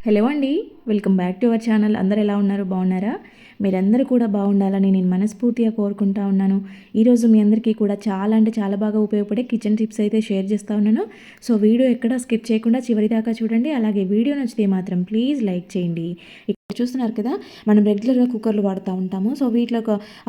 Hello అండి, welcome back to our channel. అందరు ఎలా ఉన్నారు? బాగున్నారా? మీరందరూ కూడా బాగుండాలని నేను మనస్ఫూర్తిగా కోరుకుంటా ఉన్నాను. ఈరోజు మీ అందరికీ కూడా చాలా అంటే చాలా బాగా ఉపయోగపడే కిచెన్ టిప్స్ అయితే షేర్ చేస్తూ ఉన్నాను. సో వీడియో ఎక్కడ స్కిప్ చేయకుండా చివరి దాకా చూడండి. అలాగే వీడియో నచ్చితే మాత్రం ప్లీజ్ లైక్ చేయండి. చూస్తున్నారు కదా, మనం రెగ్యులర్గా కుక్కర్లు వాడుతూ ఉంటాము. సో వీటిలో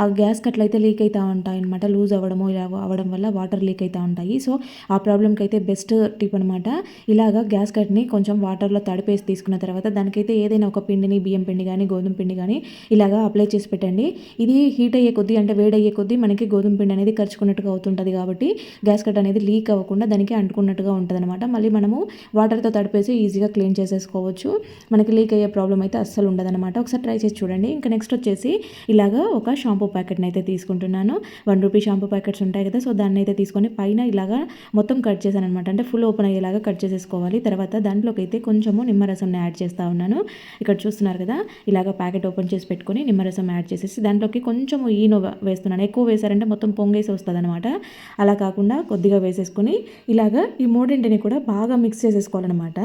ఆ గ్యాస్ కట్లు అయితే లీక్ అవుతూ ఉంటాయి అనమాట. లూజ్ అవ్వడము ఇలా అవ్వడం వల్ల వాటర్ లీక్ అవుతూ ఉంటాయి. సో ఆ ప్రాబ్లంకి అయితే బెస్ట్ టిప్ అనమాట. ఇలాగా గ్యాస్ కట్ని కొంచెం వాటర్లో తడిపేసి తీసుకున్న తర్వాత దానికైతే ఏదైనా ఒక పిండిని, బియ్యం పిండి కానీ గోధుమ పిండి కానీ ఇలాగా అప్లై చేసి పెట్టండి. ఇది హీట్ అయ్యే కొద్దీ అంటే వేడయ్యే కొద్దీ మనకి గోధుమ పిండి అనేది ఖర్చుకున్నట్టుగా అవుతుంటుంది. కాబట్టి గ్యాస్ కట్ అనేది లీక్ అవ్వకుండా దానికి అంటుకున్నట్టుగా ఉంటుంది అనమాట. మళ్ళీ మనము వాటర్తో తడిపేసి ఈజీగా క్లీన్ చేసేసుకోవచ్చు. మనకి లీక్ అయ్యే ప్రాబ్లం అయితే అస్సలు ఉండదన్నమాట. ఒకసారి ట్రై చేసి చూడండి. ఇంకా నెక్స్ట్ వచ్చేసి ఇలాగా ఒక షాంపూ ప్యాకెట్ని అయితే తీసుకుంటున్నాను. ₹1 షాంపూ ప్యాకెట్స్ ఉంటాయి కదా, సో దాన్ని అయితే తీసుకొని పైన ఇలాగా మొత్తం కట్ చేశాను అనమాట. అంటే ఫుల్ ఓపెన్ అయ్యేలాగా కట్ చేసేసుకోవాలి. తర్వాత దాంట్లోకి అయితే కొంచెము నిమ్మరసంని యాడ్ చేస్తూ ఉన్నాను. ఇక్కడ చూస్తున్నారు కదా, ఇలాగ ప్యాకెట్ ఓపెన్ చేసి పెట్టుకొని నిమ్మరసం యాడ్ చేసేసి దాంట్లోకి కొంచెము ఈనో వేస్తున్నాను. ఎక్కువ వేసారంటే మొత్తం పొంగేసి వస్తుంది అనమాట. అలా కాకుండా కొద్దిగా వేసేసుకొని ఇలాగ ఈ మూడింటిని కూడా బాగా మిక్స్ చేసేసుకోవాలన్నమాట.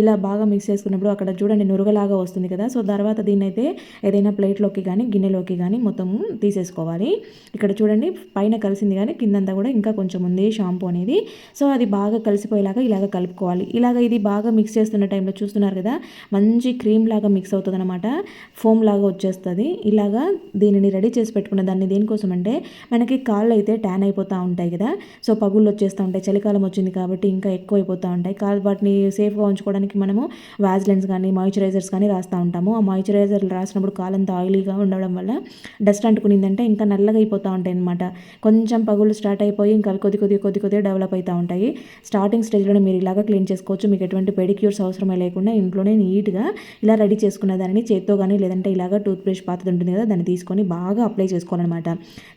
ఇలా బాగా మిక్స్ చేసుకున్నప్పుడు అక్కడ చూడండి నురగలాగా వస్తుంది కదా. సో తర్వాత దీన్ని అయితే ఏదైనా ప్లేట్లోకి కానీ గిన్నెలోకి కానీ మొత్తం తీసేసుకోవాలి. ఇక్కడ చూడండి పైన కలిసింది కానీ కిందంతా కూడా ఇంకా కొంచెం ఉంది షాంపూ అనేది. సో అది బాగా కలిసిపోయేలాగా ఇలాగ కలుపుకోవాలి. ఇలాగ ఇది బాగా మిక్స్ చేస్తున్న టైంలో చూస్తున్నారు కదా, మంచి క్రీమ్ లాగా మిక్స్ అవుతుంది అనమాట. ఫోమ్ లాగా వచ్చేస్తుంది. ఇలాగా దీనిని రెడీ చేసి పెట్టుకున్న దాన్ని దేనికోసం అంటే మనకి కాళ్ళు అయితే ట్యాన్ అయిపోతూ ఉంటాయి కదా. సో పగుళ్ళు వచ్చేస్తూ ఉంటాయి. చలికాలం వచ్చింది కాబట్టి ఇంకా ఎక్కువ అయిపోతూ ఉంటాయి. వాటిని సేఫ్గా ఉంచుకోవడానికి మనము వ్యాజ్లైన్స్ కానీ మాయిశ్చరైజర్స్ కానీ రాస్తూ ఉంటాము. ఆ మాయిశ్చరైజర్ రాసినప్పుడు కాలంతా ఆయిలీగా ఉండడం వల్ల డస్ట్ అంటుకునిందంటే ఇంకా నల్లగా అయిపోతూ ఉంటాయి అనమాట. కొంచెం పగుళ్ళు స్టార్ట్ అయిపోయి ఇంకా అవి కొద్దిగా డెవలప్ అవుతూ ఉంటాయి. స్టార్టింగ్ స్టేజ్లోనే మీరు ఇలాగా క్లీన్ చేసుకోవచ్చు. మీకు ఎటువంటి పెడిక్యూర్స్ అవసరమే లేకుండా ఇంట్లోనే నీట్గా ఇలా రెడీ చేసుకున్న దానిని చేత్తో కానీ లేదంటే ఇలాగా టూత్ బ్రష్ పాతది ఉంటుంది కదా, దాన్ని తీసుకొని బాగా అప్లై చేసుకోవాలన్నమాట.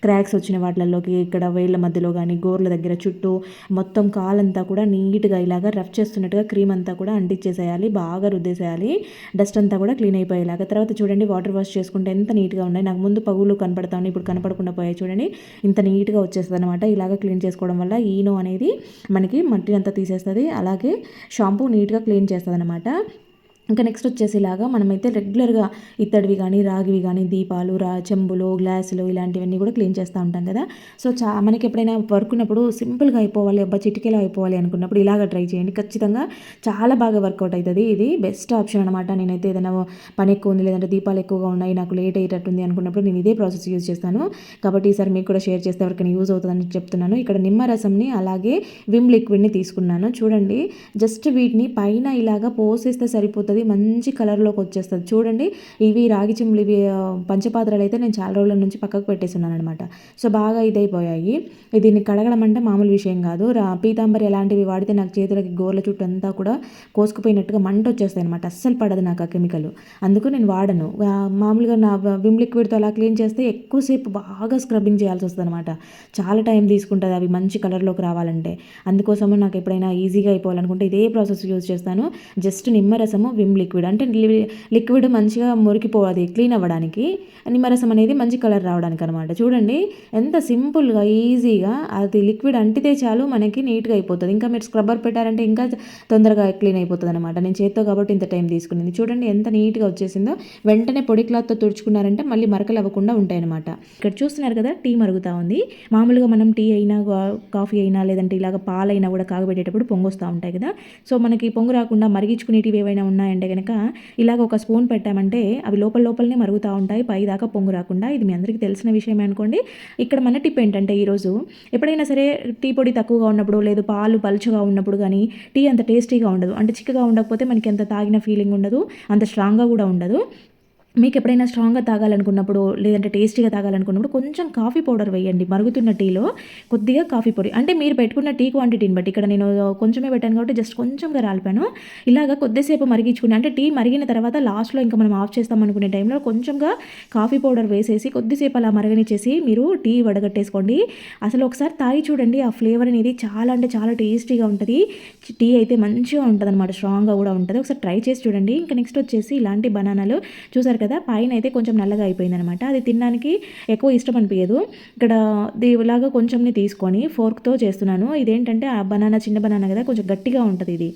క్రాక్స్ వచ్చిన వాటిల్లోకి ఇక్కడ వేళ్ళ మధ్యలో కానీ గోర్ల దగ్గర చుట్టూ మొత్తం కాలంతా కూడా నీట్గా ఇలాగా రఫ్ చేస్తున్నట్టుగా క్రీమ్ అంతా కూడా అంటించేసేయాలి. బాగా రుద్దేసేయాలి. డస్ట్ అంతా కూడా క్లీన్ అయిపోయేలాగా. తర్వాత చూడండి వాటర్ వాష్ చేసుకుంటే ఎంత నీట్గా ఉన్నాయి. నాకు ముందు పగులు కనపడతా ఉన్నాయి, ఇప్పుడు కనపడకుండా పోయాయి. చూడండి ఇంత నీట్గా వచ్చేస్తుంది అనమాట. ఇలాగ క్లీన్ చేసుకోవడం వల్ల ఈనో అనేది మనకి మట్టి అంతా తీసేస్తుంది. అలాగే షాంపూ నీట్గా క్లీన్ చేస్తుంది అనమాట. ఇంకా నెక్స్ట్ వచ్చేసి ఇలాగా మనమైతే రెగ్యులర్గా ఇత్తడివి కానీ రాగివి కానీ దీపాలు, చెంబులు, గ్లాసులు ఇలాంటివన్నీ కూడా క్లీన్ చేస్తూ ఉంటాం కదా. సో మనకి ఎప్పుడైనా వర్క్ ఉన్నప్పుడు సింపుల్గా అయిపోవాలి, చిటికెలా అయిపోవాలి అనుకున్నప్పుడు ఇలాగ ట్రై చేయండి. ఖచ్చితంగా చాలా బాగా వర్కౌట్ అవుతుంది. ఇది బెస్ట్ ఆప్షన్ అనమాట. నేనైతే ఏదైనా పని ఎక్కువ ఉంది లేదంటే దీపాలు ఎక్కువగా ఉన్నాయి, నాకు లేట్ అయ్యేటట్టుంది అనుకున్నప్పుడు నేను ఇదే ప్రాసెస్ యూజ్ చేస్తాను. కాబట్టి ఈసారి మీకు కూడా షేర్ చేస్తే ఎవరికైనా యూజ్ అవుతుందని చెప్తున్నాను. ఇక్కడ నిమ్మరసంని అలాగే విమ్ లిక్విడ్ని తీసుకున్నాను. చూడండి జస్ట్ వీటిని పైన ఇలాగా పోసేస్తే సరిపోతుంది. మంచి కలర్లోకి వచ్చేస్తుంది. చూడండి ఇవి రాగి చెంబులు, ఇవి పంచపాత్రలు అయితే నేను చాలా రోజుల నుంచి పక్కకు పెట్టేస్తున్నాను అనమాట. సో బాగా ఇదైపోయాయి. దీన్ని కడగడం అంటే మామూలు విషయం కాదు. పీతాంబరి అలాంటివి వాడితే నాకు చేతులకి గోర్ల చుట్టూ అంతా కూడా కోసుకుపోయినట్టుగా మంట వచ్చేస్తాయి అనమాట. అస్సలు పడదు నాకు ఆ కెమికల్. అందుకు నేను వాడను. మామూలుగా నా విమ్ లిక్విడ్తో అలా క్లీన్ చేస్తే ఎక్కువసేపు బాగా స్క్రబ్బింగ్ చేయాల్సి వస్తుంది అనమాట. చాలా టైం తీసుకుంటుంది అవి మంచి కలర్లోకి రావాలంటే. అందుకోసము నాకు ఎప్పుడైనా ఈజీగా అయిపోవాలనుకుంటే ఇదే ప్రాసెస్ యూజ్ చేస్తాను. జస్ట్ నిమ్మరసము, విమ్ లిక్విడ్ అంటే లిక్విడ్ మంచిగా మురికిపోవాలి క్లీన్ అవ్వడానికి, నిమ్మరసం అనేది మంచి కలర్ రావడానికి అనమాట. చూడండి ఎంత సింపుల్గా ఈజీగా అది లిక్విడ్ అంటితే చాలు మనకి నీట్గా అయిపోతుంది. ఇంకా మీరు స్క్రబ్బర్ పెట్టారంటే ఇంకా తొందరగా క్లీన్ అయిపోతుంది అనమాట. నేను చేత్తో కాబట్టి ఇంత టైం తీసుకునేది. చూడండి ఎంత నీట్గా వచ్చేసిందో. వెంటనే పొడి క్లాత్తో తుడుచుకున్నారంటే మళ్ళీ మరకలు అవ్వకుండా ఉంటాయి అనమాట. ఇక్కడ చూస్తున్నారు కదా, టీ మరుగుతూ ఉంది. మామూలుగా మనం టీ అయినా కాఫీ అయినా లేదంటే ఇలాగ పాలైనా కూడా కాగబెట్టేటప్పుడు పొంగు వస్తూ ఉంటాయి కదా. సో మనకి పొంగు రాకుండా మరిగించుకునేటివి ఏవైనా ఉన్నాయంటే కనుక ఇలాగ ఒక స్పూన్ పెట్టామంటే అవి లోపలనే మరుగుతూ ఉంటాయి, పై దాకా పొంగు రాకుండా. ఇది మీ అందరికీ తెలిసిన విషయమే అనుకోండి. ఇక్కడ మన టిప్ ఏంటంటే ఈరోజు ఎప్పుడైనా సరే టీ పొడి తక్కువగా ఉన్నప్పుడు లేదు పాలు పలుచగా ఉన్నప్పుడు కానీ టీ అంత టేస్టీగా ఉండదు. అంటే చిక్కగా ఉండకపోతే మనకి ఎంత తాగిన ఫీలింగ్ ఉండదు, అంత స్ట్రాంగ్గా కూడా ఉండదు. మీకు ఎప్పుడైనా స్ట్రాంగ్గా తాగాలనుకున్నప్పుడు లేదంటే టేస్టీగా తాగాలనుకున్నప్పుడు కొంచెం కాఫీ పౌడర్ వేయండి. మరుగుతున్న టీలో కొద్దిగా కాఫీ పొడి, అంటే మీరు పెట్టుకున్న టీ క్వాంటిటీని బట్టి. ఇక్కడ నేను కొంచెమే పెట్టాను కాబట్టి జస్ట్ కొంచెంగా రాలిపాను. ఇలాగ కొద్దిసేపు మరిగించుకుని అంటే టీ మరిగిన తర్వాత లాస్ట్లో ఇంకా మనం ఆఫ్ చేస్తాం అనుకునే టైంలో కొంచెంగా కాఫీ పౌడర్ వేసేసి కొద్దిసేపు అలా మరగనిచ్చేసి మీరు టీ వడగట్టేసుకోండి. అసలు ఒకసారి తాగి చూడండి. ఆ ఫ్లేవర్ అనేది చాలా అంటే చాలా టేస్టీగా ఉంటుంది. టీ అయితే మంచిగా ఉంటుంది అనమాట, స్ట్రాంగ్గా కూడా ఉంటుంది. ఒకసారి ట్రై చేసి చూడండి. ఇంకా నెక్స్ట్ వచ్చేసి ఇలాంటి బనానాలు చూసారు కదా పైన అయితే కొంచెం నల్లగా అయిపోయిందనమాట. అది తినడానికి ఎక్కువ ఇష్టం అనిపించదు. ఇక్కడ ఇలాగా కొంచెంని తీసుకొని ఫోర్క్తో చేస్తున్నాను. ఇదేంటంటే ఆ బనానా చిన్న బనానా కదా కొంచెం గట్టిగా ఉంటుంది ఇది.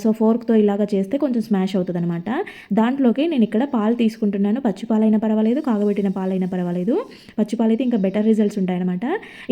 సో ఫోర్క్తో ఇలాగా చేస్తే కొంచెం స్మాష్ అవుతుంది అనమాట. దాంట్లోకి నేను ఇక్కడ పాలు తీసుకుంటున్నాను. పచ్చి పాలైనా పర్వాలేదు, కాగబెట్టిన పాలైనా పర్వాలేదు. పచ్చి పాలు అయితే ఇంకా బెటర్ రిజల్ట్స్ ఉంటాయన్నమాట.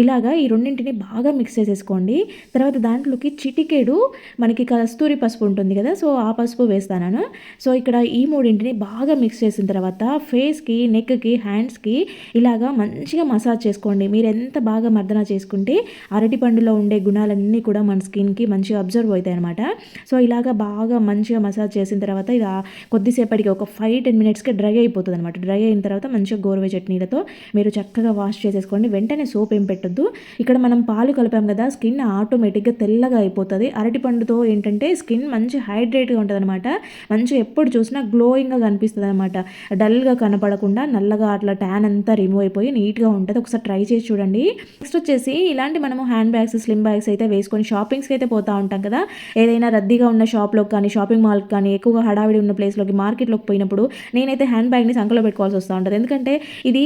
ఇలాగా ఈ రెండింటిని బాగా మిక్స్ చేసేసుకోండి. తర్వాత దాంట్లోకి చిటికెడు మనకి కస్తూరి పసుపు ఉంటుంది కదా, సో ఆ పసుపు వేస్తాను. సో ఇక్కడ ఈ మూడింటిని బాగా మిక్స్ చేసిన తర్వాత ఫేస్కి, నెక్కి, హ్యాండ్స్కి ఇలాగా మంచిగా మసాజ్ చేసుకోండి. మీరు ఎంత బాగా మర్దన చేసుకుంటే అరటిపండులో ఉండే గుణాలన్నీ కూడా మన స్కిన్కి మంచిగా అబ్జర్వ్ అవుతాయి అనమాట. సో ఇలాగా బాగా మంచిగా మసాజ్ చేసిన తర్వాత ఇది కొద్దిసేపటికి ఒక 5-10 మినిట్స్కి డ్రై అయిపోతుంది అనమాట. డ్రై అయిన తర్వాత మంచిగా గోరువెచ్చటి నీళ్ళతో మీరు చక్కగా వాష్ చేసేసుకోండి. వెంటనే సోప్ ఏం పెట్టద్దు. ఇక్కడ మనం పాలు కలిపాం కదా, స్కిన్ ఆటోమేటిక్గా తెల్లగా అయిపోతుంది. అరటిపండుతో ఏంటంటే స్కిన్ మంచి హైడ్రేట్గా ఉంటుంది అనమాట. మంచిగా ఎప్పుడు చూసినా గ్లోయింగ్గా కనిపిస్తుంది అనమాట. డల్గా కనపడకుండా నల్లగా అట్లా ట్యాన్ అంతా రిమూవ్ అయిపోయి నీట్గా ఉంటుంది. ఒకసారి ట్రై చేసి చూడండి. నెక్స్ట్ వచ్చేసి ఇలాంటి మనము హ్యాండ్ బ్యాగ్స్, స్లిమ్ బ్యాగ్స్ అయితే వేసుకొని షాపింగ్స్కి అయితే పోతూ ఉంటాం కదా, ఏదైనా రద్దీగా ఉన్న షాప్లోకి కానీ, షాపింగ్ మాల్కి కానీ, ఎక్కువగా హడావిడి ఉన్న ప్లేస్లోకి, మార్కెట్లోకి పోయినప్పుడు నేనైతే హ్యాండ్ బ్యాగ్ని సంకలో పెట్టుకోవాల్సి వస్తూ ఉంటుంది. ఎందుకంటే ఇది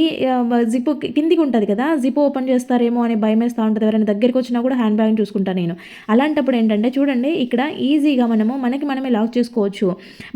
జిప్ కిందికి ఉంటుంది కదా, జిప్ ఓపెన్ చేస్తారేమో అని భయం వేస్తూ ఉంటుంది. ఎవరైనా దగ్గరికి వచ్చినా కూడా హ్యాండ్ బ్యాగ్ని చూసుకుంటాను నేను. అలాంటప్పుడు ఏంటంటే చూడండి, ఇక్కడ ఈజీగా మనమే లాక్ చేసుకోవచ్చు.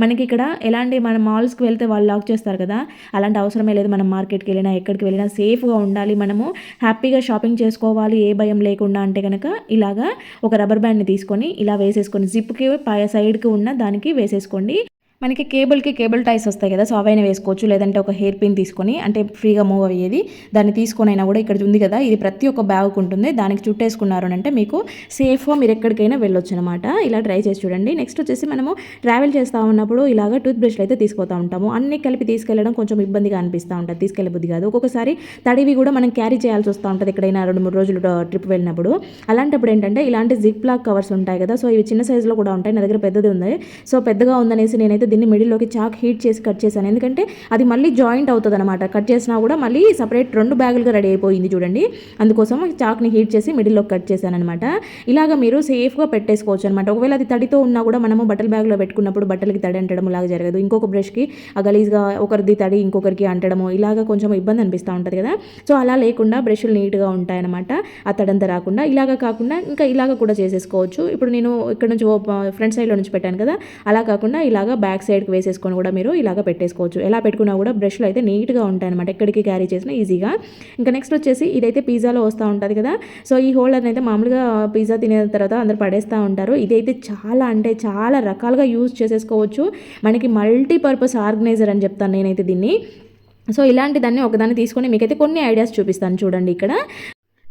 మనకి ఇక్కడ ఎలాంటి మనం మాల్స్కి వెళ్తే వాళ్ళు లాక్ చేస్తారు కదా, అలాంటి అవసరమే లేదు. మనం మార్కెట్కి వెళ్ళినా ఎక్కడికి వెళ్ళినా సేఫ్గా ఉండాలి, మనము హ్యాపీగా షాపింగ్ చేసుకోవాలి ఏ భయం లేకుండా అంటే కనుక ఇలాగా ఒక రబ్బర్ బ్యాండ్ని తీసుకొని ఇలా వేసేసుకొని జిప్కి సైడ్కి ఉన్న దానికి వేసేసుకోండి. మనకి కేబుల్ టైస్ వస్తాయి కదా, సో అవైనా వేసుకోవచ్చు. లేదంటే ఒక హెయిర్ పిన్ తీసుకొని, అంటే ఫ్రీగా మూవ్ అయ్యేది, దాన్ని తీసుకొని అయినా కూడా ఇక్కడ ఉంది కదా, ఇది ప్రతి ఒక్క బ్యాగ్కి ఉంటుంది. దానికి చుట్టేసుకున్నారు అంటే మీకు సేఫ్గా మీరు ఎక్కడికైనా వెళ్ళొచ్చు అనమాట. ఇలా ట్రై చేసి చూడండి. నెక్స్ట్ వచ్చేసి మనము ట్రావెల్ చేస్తూ ఉన్నప్పుడు ఇలాగ టూత్ బ్రష్లు అయితే తీసుకుపోతూ ఉంటాము. అన్ని కలిపి తీసుకెళ్ళడం కొంచెం ఇబ్బందిగా అనిపిస్తూ ఉంటుంది, తీసుకెళ్ళే బుద్ధి కాదు. ఒక్కొక్కసారి తడివి కూడా మనం క్యారీ చేయాల్సి వస్తూ ఉంటుంది ఎక్కడైనా 2-3 రోజులు ట్రిప్ వెళ్ళినప్పుడు. అలాంటప్పుడు ఏంటంటే ఇలాంటి జిప్ లాక్ కవర్స్ ఉంటాయి కదా, సో ఇవి చిన్న సైజులో కూడా ఉంటాయి. నా దగ్గర పెద్దది ఉంది, సో పెద్దగా ఉందనేసి నేనైతే దీన్ని మిడిల్లోకి చాక్ హీట్ చేసి కట్ చేశాను. ఎందుకంటే అది మళ్ళీ జాయింట్ అవుతుంది అనమాట. కట్ చేసినా కూడా మళ్ళీ సపరేట్ 2 బ్యాగులుగా రెడీ అయిపోయింది చూడండి. అందుకోసం చాక్ని హీట్ చేసి మిడిల్లోకి కట్ చేశాను అనమాట. ఇలాగ మీరు సేఫ్గా పెట్టేసుకోవచ్చు అనమాట. ఒకవేళ అది తడితో ఉన్నా కూడా మనము బట్టల బ్యాగ్లో పెట్టుకున్నప్పుడు బట్టలకి తడి అంటడం లాగా జరగదు. ఇంకొక బ్రష్కి గలీజ్గా ఒకరిది తడి ఇంకొకరికి అంటడము ఇలాగ కొంచెం ఇబ్బంది అనిపిస్తూ ఉంటుంది కదా, సో అలా లేకుండా బ్రష్లు నీట్గా ఉంటాయన్నమాట. ఆ తడంతా రాకుండా ఇలాగ కాకుండా ఇంకా ఇలాగ కూడా చేసేసుకోవచ్చు. ఇప్పుడు నేను ఇక్కడ నుంచి ఫ్రంట్ సైడ్లో నుంచి పెట్టాను కదా, అలా కాకుండా ఇలాగ బ్యాక్ సైడ్కి వేసేసుకొని కూడా మీరు ఇలాగ పెట్టేసుకోవచ్చు. ఎలా పెట్టుకున్నా కూడా బ్రష్లు అయితే నీట్గా ఉంటాయి అనమాట, ఎక్కడికి క్యారీ చేసినా ఈజీగా. ఇంకా నెక్స్ట్ వచ్చేసి ఇదైతే పిజ్జాలో వస్తూ ఉంటుంది కదా, సో ఈ హోల్డర్ని అయితే మామూలుగా పిజ్జా తినే తర్వాత అందరు పడేస్తూ ఉంటారు. ఇదైతే చాలా అంటే చాలా రకాలుగా యూజ్ చేసేసుకోవచ్చు. మనకి మల్టీపర్పస్ ఆర్గనైజర్ అని చెప్తాను నేనైతే దీన్ని. సో ఇలాంటి దాన్ని ఒకదాన్ని తీసుకొని మీకైతే కొన్ని ఐడియాస్ చూపిస్తాను చూడండి. ఇక్కడ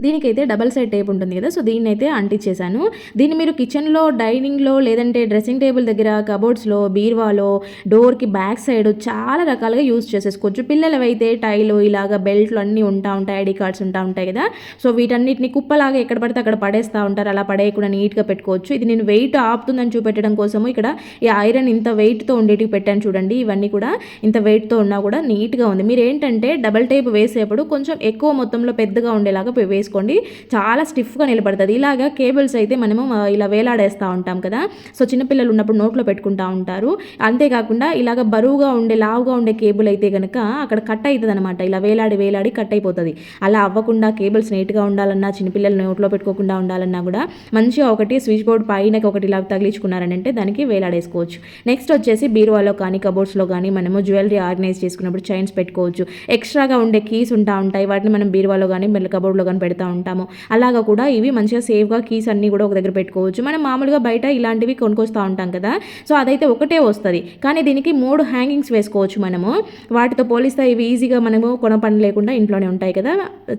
దీనికైతే డబల్ సైడ్ టేప్ ఉంటుంది కదా, సో దీన్ని అయితే అంటించేసాను. దీన్ని మీరు కిచెన్లో, డైనింగ్లో, లేదంటే డ్రెస్సింగ్ టేబుల్ దగ్గర, కబోర్డ్స్లో, బీర్వాలో, డోర్కి బ్యాక్ సైడ్ చాలా రకాలుగా యూజ్ చేసేసుకోవచ్చు. పిల్లలవైతే టైలు ఇలాగ బెల్ట్లు అన్నీ ఉంటాయి, ఐడి కార్డ్స్ ఉంటాయి కదా, సో వీటన్నిటిని కుప్పలాగా ఎక్కడ పడితే అక్కడ పడేస్తూ ఉంటారు. అలా పడేయకుండా నీట్గా పెట్టుకోవచ్చు. ఇది నేను వెయిట్ ఆపుతుందని చూపెట్టడం కోసము ఇక్కడ ఈ ఐరన్ ఇంత వెయిట్తో ఉండేటివి పెట్టాను చూడండి. ఇవన్నీ కూడా ఇంత వెయిట్తో ఉన్నా కూడా నీట్గా ఉంది. మీరు ఏంటంటే డబల్ టేప్ వేసేప్పుడు కొంచెం ఎక్కువ మొత్తంలో పెద్దగా ఉండేలాగా వేసుకోండి, చాలా స్టిఫ్గా నిలబడుతుంది. ఇలాగా కేబుల్స్ అయితే మనము ఇలా వేలాడేస్తూ ఉంటాం కదా, సో చిన్నపిల్లలు ఉన్నప్పుడు నోట్లో పెట్టుకుంటూ ఉంటారు. అంతేకాకుండా ఇలాగ బరువుగా ఉండే లావుగా ఉండే కేబుల్ అయితే కనుక అక్కడ కట్ అవుతుంది అనమాట. ఇలా వేలాడి కట్ అయిపోతుంది. అలా అవ్వకుండా కేబుల్స్ నీట్గా ఉండాలన్నా, చిన్నపిల్లలు నోట్లో పెట్టుకోకుండా ఉండాలన్నా కూడా మంచిగా ఒకటి స్విచ్ బోర్డ్ పైన ఒకటి ఇలా తగిలించుకున్నారంటే దానికి వేలాడేసుకోవచ్చు. నెక్స్ట్ వచ్చేసి బీరువాలో కానీ కబోర్డ్స్లో కానీ మనము జ్యువెలరీ ఆర్గనైజ్ చేసుకున్నప్పుడు చైన్స్ పెట్టుకోవచ్చు. ఎక్స్ట్రాగా ఉండే కీస్ ఉంటాయి, వాటిని మనం బీరువాలో కానీ కబోర్డ్లో కానీ పెడతా ఉంటాము. అలాగా కూడా ఇవి మంచిగా సేఫ్గా కీస్ అన్నీ కూడా ఒక దగ్గర పెట్టుకోవచ్చు. మనం మామూలుగా బయట ఇలాంటివి కొనుక్కొస్తూ ఉంటాం కదా, సో అదైతే ఒకటే వస్తుంది, కానీ దీనికి 3 హ్యాంగింగ్స్ వేసుకోవచ్చు మనము. వాటితో పోలిస్తే ఇవి ఈజీగా మనము కొన పని లేకుండా ఇంట్లోనే ఉంటాయి కదా,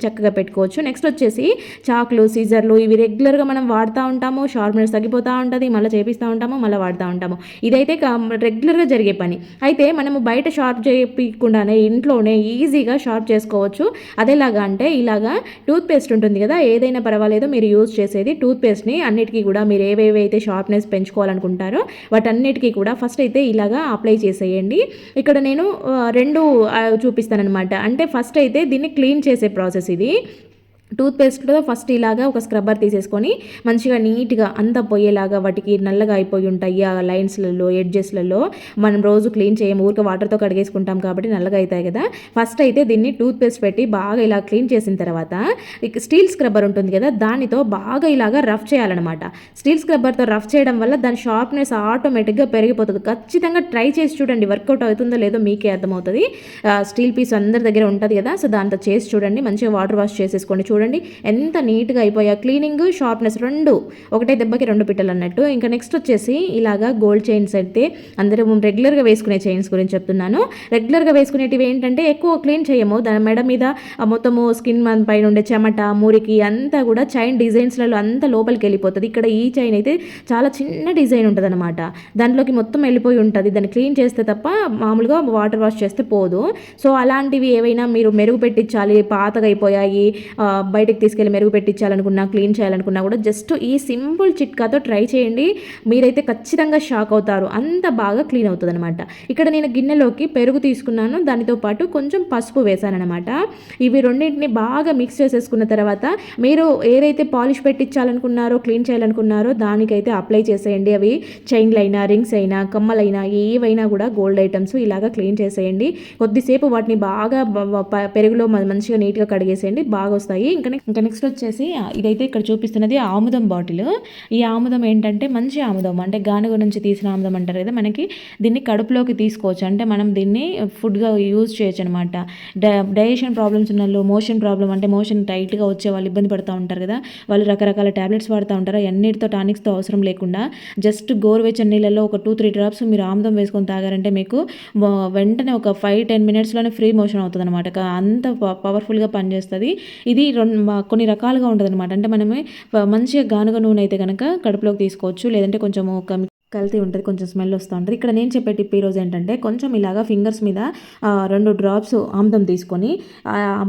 చక్కగా పెట్టుకోవచ్చు. నెక్స్ట్ వచ్చేసి చాక్లు, సీజర్లు ఇవి రెగ్యులర్గా మనం వాడుతూ ఉంటాము. షార్ప్నర్స్ తగ్గిపోతూ ఉంటుంది, మళ్ళీ చేపిస్తూ ఉంటాము, మళ్ళీ వాడుతూ ఉంటాము. ఇదైతే రెగ్యులర్గా జరిగే పని. అయితే మనము బయట షార్ప్ చేయకుండానే ఇంట్లోనే ఈజీగా షార్ప్ చేసుకోవచ్చు. అదేలాగా అంటే ఇలాగా టూత్ పేస్ట్ ఉంటుంది కదా, ఏదైనా పర్వాలేదు మీరు యూజ్ చేసేది టూత్ పేస్ట్ని అన్నిటికీ కూడా మీరు ఏవేవైతే షార్ప్నెస్ పెంచుకోవాలనుకుంటారో వాటన్నిటికీ కూడా ఫస్ట్ అయితే ఇలాగా అప్లై చేసేయండి. ఇక్కడ నేను 2 చూపిస్తాను అనమాట. అంటే ఫస్ట్ అయితే దీన్ని క్లీన్ చేసే ప్రాసెస్ ఇది. టూత్‌పేస్ట్‌లో ఫస్ట్ ఇలాగా ఒక స్క్రబ్బర్ తీసేసుకొని మంచిగా నీట్‌గా అంతా పోయేలాగా వాటికి నల్లగా అయిపోయి ఉంటాయి. ఆ లైన్స్‌లలో, ఎడ్జెస్‌లలో మనం రోజు క్లీన్ చేయము. ఊరికే వాటర్‌తో కడిగేసుకుంటాం కాబట్టి నల్లగా అయితాయి కదా! ఫస్ట్ అయితే దీన్ని టూత్‌పేస్ట్ పెట్టి బాగా ఇలా క్లీన్ చేసిన తర్వాత స్టీల్ స్క్రబ్బర్ ఉంటుంది కదా! దానితో బాగా ఇలాగా రఫ్ చేయాలనమాట. స్టీల్ స్క్రబ్బర్‌తో రఫ్ చేయడం వల్ల దాని షార్ప్‌నెస్ ఆటోమేటిక్‌గా పెరిగిపోతది. ఖచ్చితంగా ట్రై చేసి చూడండి. వర్కౌట్ అవుతుందో లేదో మీకే అర్థమవుతది. స్టీల్ పీస్ అందరి దగ్గర ఉంటది కదా! సో, దాంతో చేసి చూడండి. మంచిగా వాటర్ వాష్ చేసేసుకోండి. చూడండి ఎంత నీట్‌గా అయిపోయా. క్లీనింగ్, షార్ప్‌నెస్ 2 ఒకటే దెబ్బకి 2 పిట్టలు అన్నట్టు. ఇంకా నెక్స్ట్ వచ్చేసి ఇలాగా గోల్డ్ చైన్స్ అయితే అందరూ రెగ్యులర్‌గా వేసుకునే చైన్స్ గురించి చెప్తున్నాను. రెగ్యులర్‌గా వేసుకునేటివి ఏంటంటే ఎక్కువ క్లీన్ చేయము. దాని మెడ మీద మొత్తము స్కిన్ పైన ఉండే చెమట, మురికి అంతా కూడా చైన్ డిజైన్స్‌లలో అంతా లోపలికి వెళ్ళిపోతది. ఇక్కడ ఈ చైన్ అయితే చాలా చిన్న డిజైన్ ఉంటదనమాట. దాంట్లోకి మొత్తం వెళ్ళిపోయి ఉంటది. దాన్ని క్లీన్ చేస్తే తప్ప మామూలుగా వాటర్ వాష్ చేస్తే పోదు. సో, అలాంటివి ఏవైనా మీరు మెరుగు పెట్టించాలి, పాతగా అయిపోయాయి, బయటకి తీసుకెళ్ళి మెరుగు పెట్టించాలనుకున్నా, క్లీన్ చేయాలనుకున్నా కూడా జస్ట్ ఈ సింపుల్ చిట్కాతో ట్రై చేయండి. మీరైతే ఖచ్చితంగా షాక్ అవుతారు. అంత బాగా క్లీన్ అవుతుందనమాట. ఇక్కడ నేను గిన్నెలోకి పెరుగు తీసుకున్నాను. దానితో పాటు కొంచెం పసుపు వేశాననమాట. ఇవి రెండింటిని బాగా మిక్స్ చేసేసుకున్న తర్వాత మీరు ఏదైతే పాలిష్ పెట్టించాలనుకున్నారో, క్లీన్ చేయాలనుకున్నారో దానికైతే అప్లై చేసేయండి. అవి చైన్‌లైనా, రింగ్స్ అయినా, కమ్మలైనా ఏవైనా కూడా గోల్డ్ ఐటమ్స్ ఇలాగా క్లీన్ చేసేయండి. కొద్దిసేపు వాటిని బాగా పెరుగులో మంచిగా నీట్‌గా కడిగేసేయండి. బాగా వస్తాయి. ఇంకా నెక్స్ట్ వచ్చేసి ఇదైతే ఇక్కడ చూపిస్తున్నది ఆముదం బాటిల్. ఈ ఆముదం ఏంటంటే మంచి ఆముదం, అంటే గానుగ నుంచి తీసిన ఆముదం అంటారు కదా! మనకి దీన్ని కడుపులోకి తీసుకోవచ్చు. అంటే మనం దీన్ని ఫుడ్‌గా యూజ్ చేయొచ్చు అనమాట. డైజెషన్ ప్రాబ్లమ్స్ ఉన్నోళ్ళు, మోషన్ ప్రాబ్లమ్ అంటే మోషన్ టైట్‌గా వచ్చే వాళ్ళు ఇబ్బంది పడుతూ ఉంటారు కదా! వాళ్ళు రకరకాల టాబ్లెట్స్ వాడుతూ ఉంటారు. అన్నిటితో టానిక్స్‌తో అవసరం లేకుండా జస్ట్ గోరువెచ్చని నీళ్ళలో ఒక 2, 3 డ్రాప్స్ మీరు ఆముదం వేసుకొని తాగారంటే మీకు వెంటనే ఒక 5, 10 మినిట్స్‌లోనే ఫ్రీ మోషన్ అవుతదనమాట. అంత పవర్‌ఫుల్‌గా పనిచేస్తది. ఇది కొన్ని రకాలుగా ఉంటదనమాట. అంటే మనమే మంచిగా గానుగ నూనె అయితే గనక కడుపులోకి తీసుకోవచ్చు. లేదంటే కొంచెము కల్తీ ఉంటది. కొంచెం స్మెల్ వస్తా ఉంటది. ఇక్కడ నేను చెప్పే టిప్ ఈరోజు ఏంటంటే కొంచెం ఇలాగా ఫింగర్స్ మీద 2 డ్రాప్స్ ఆముదం తీసుకొని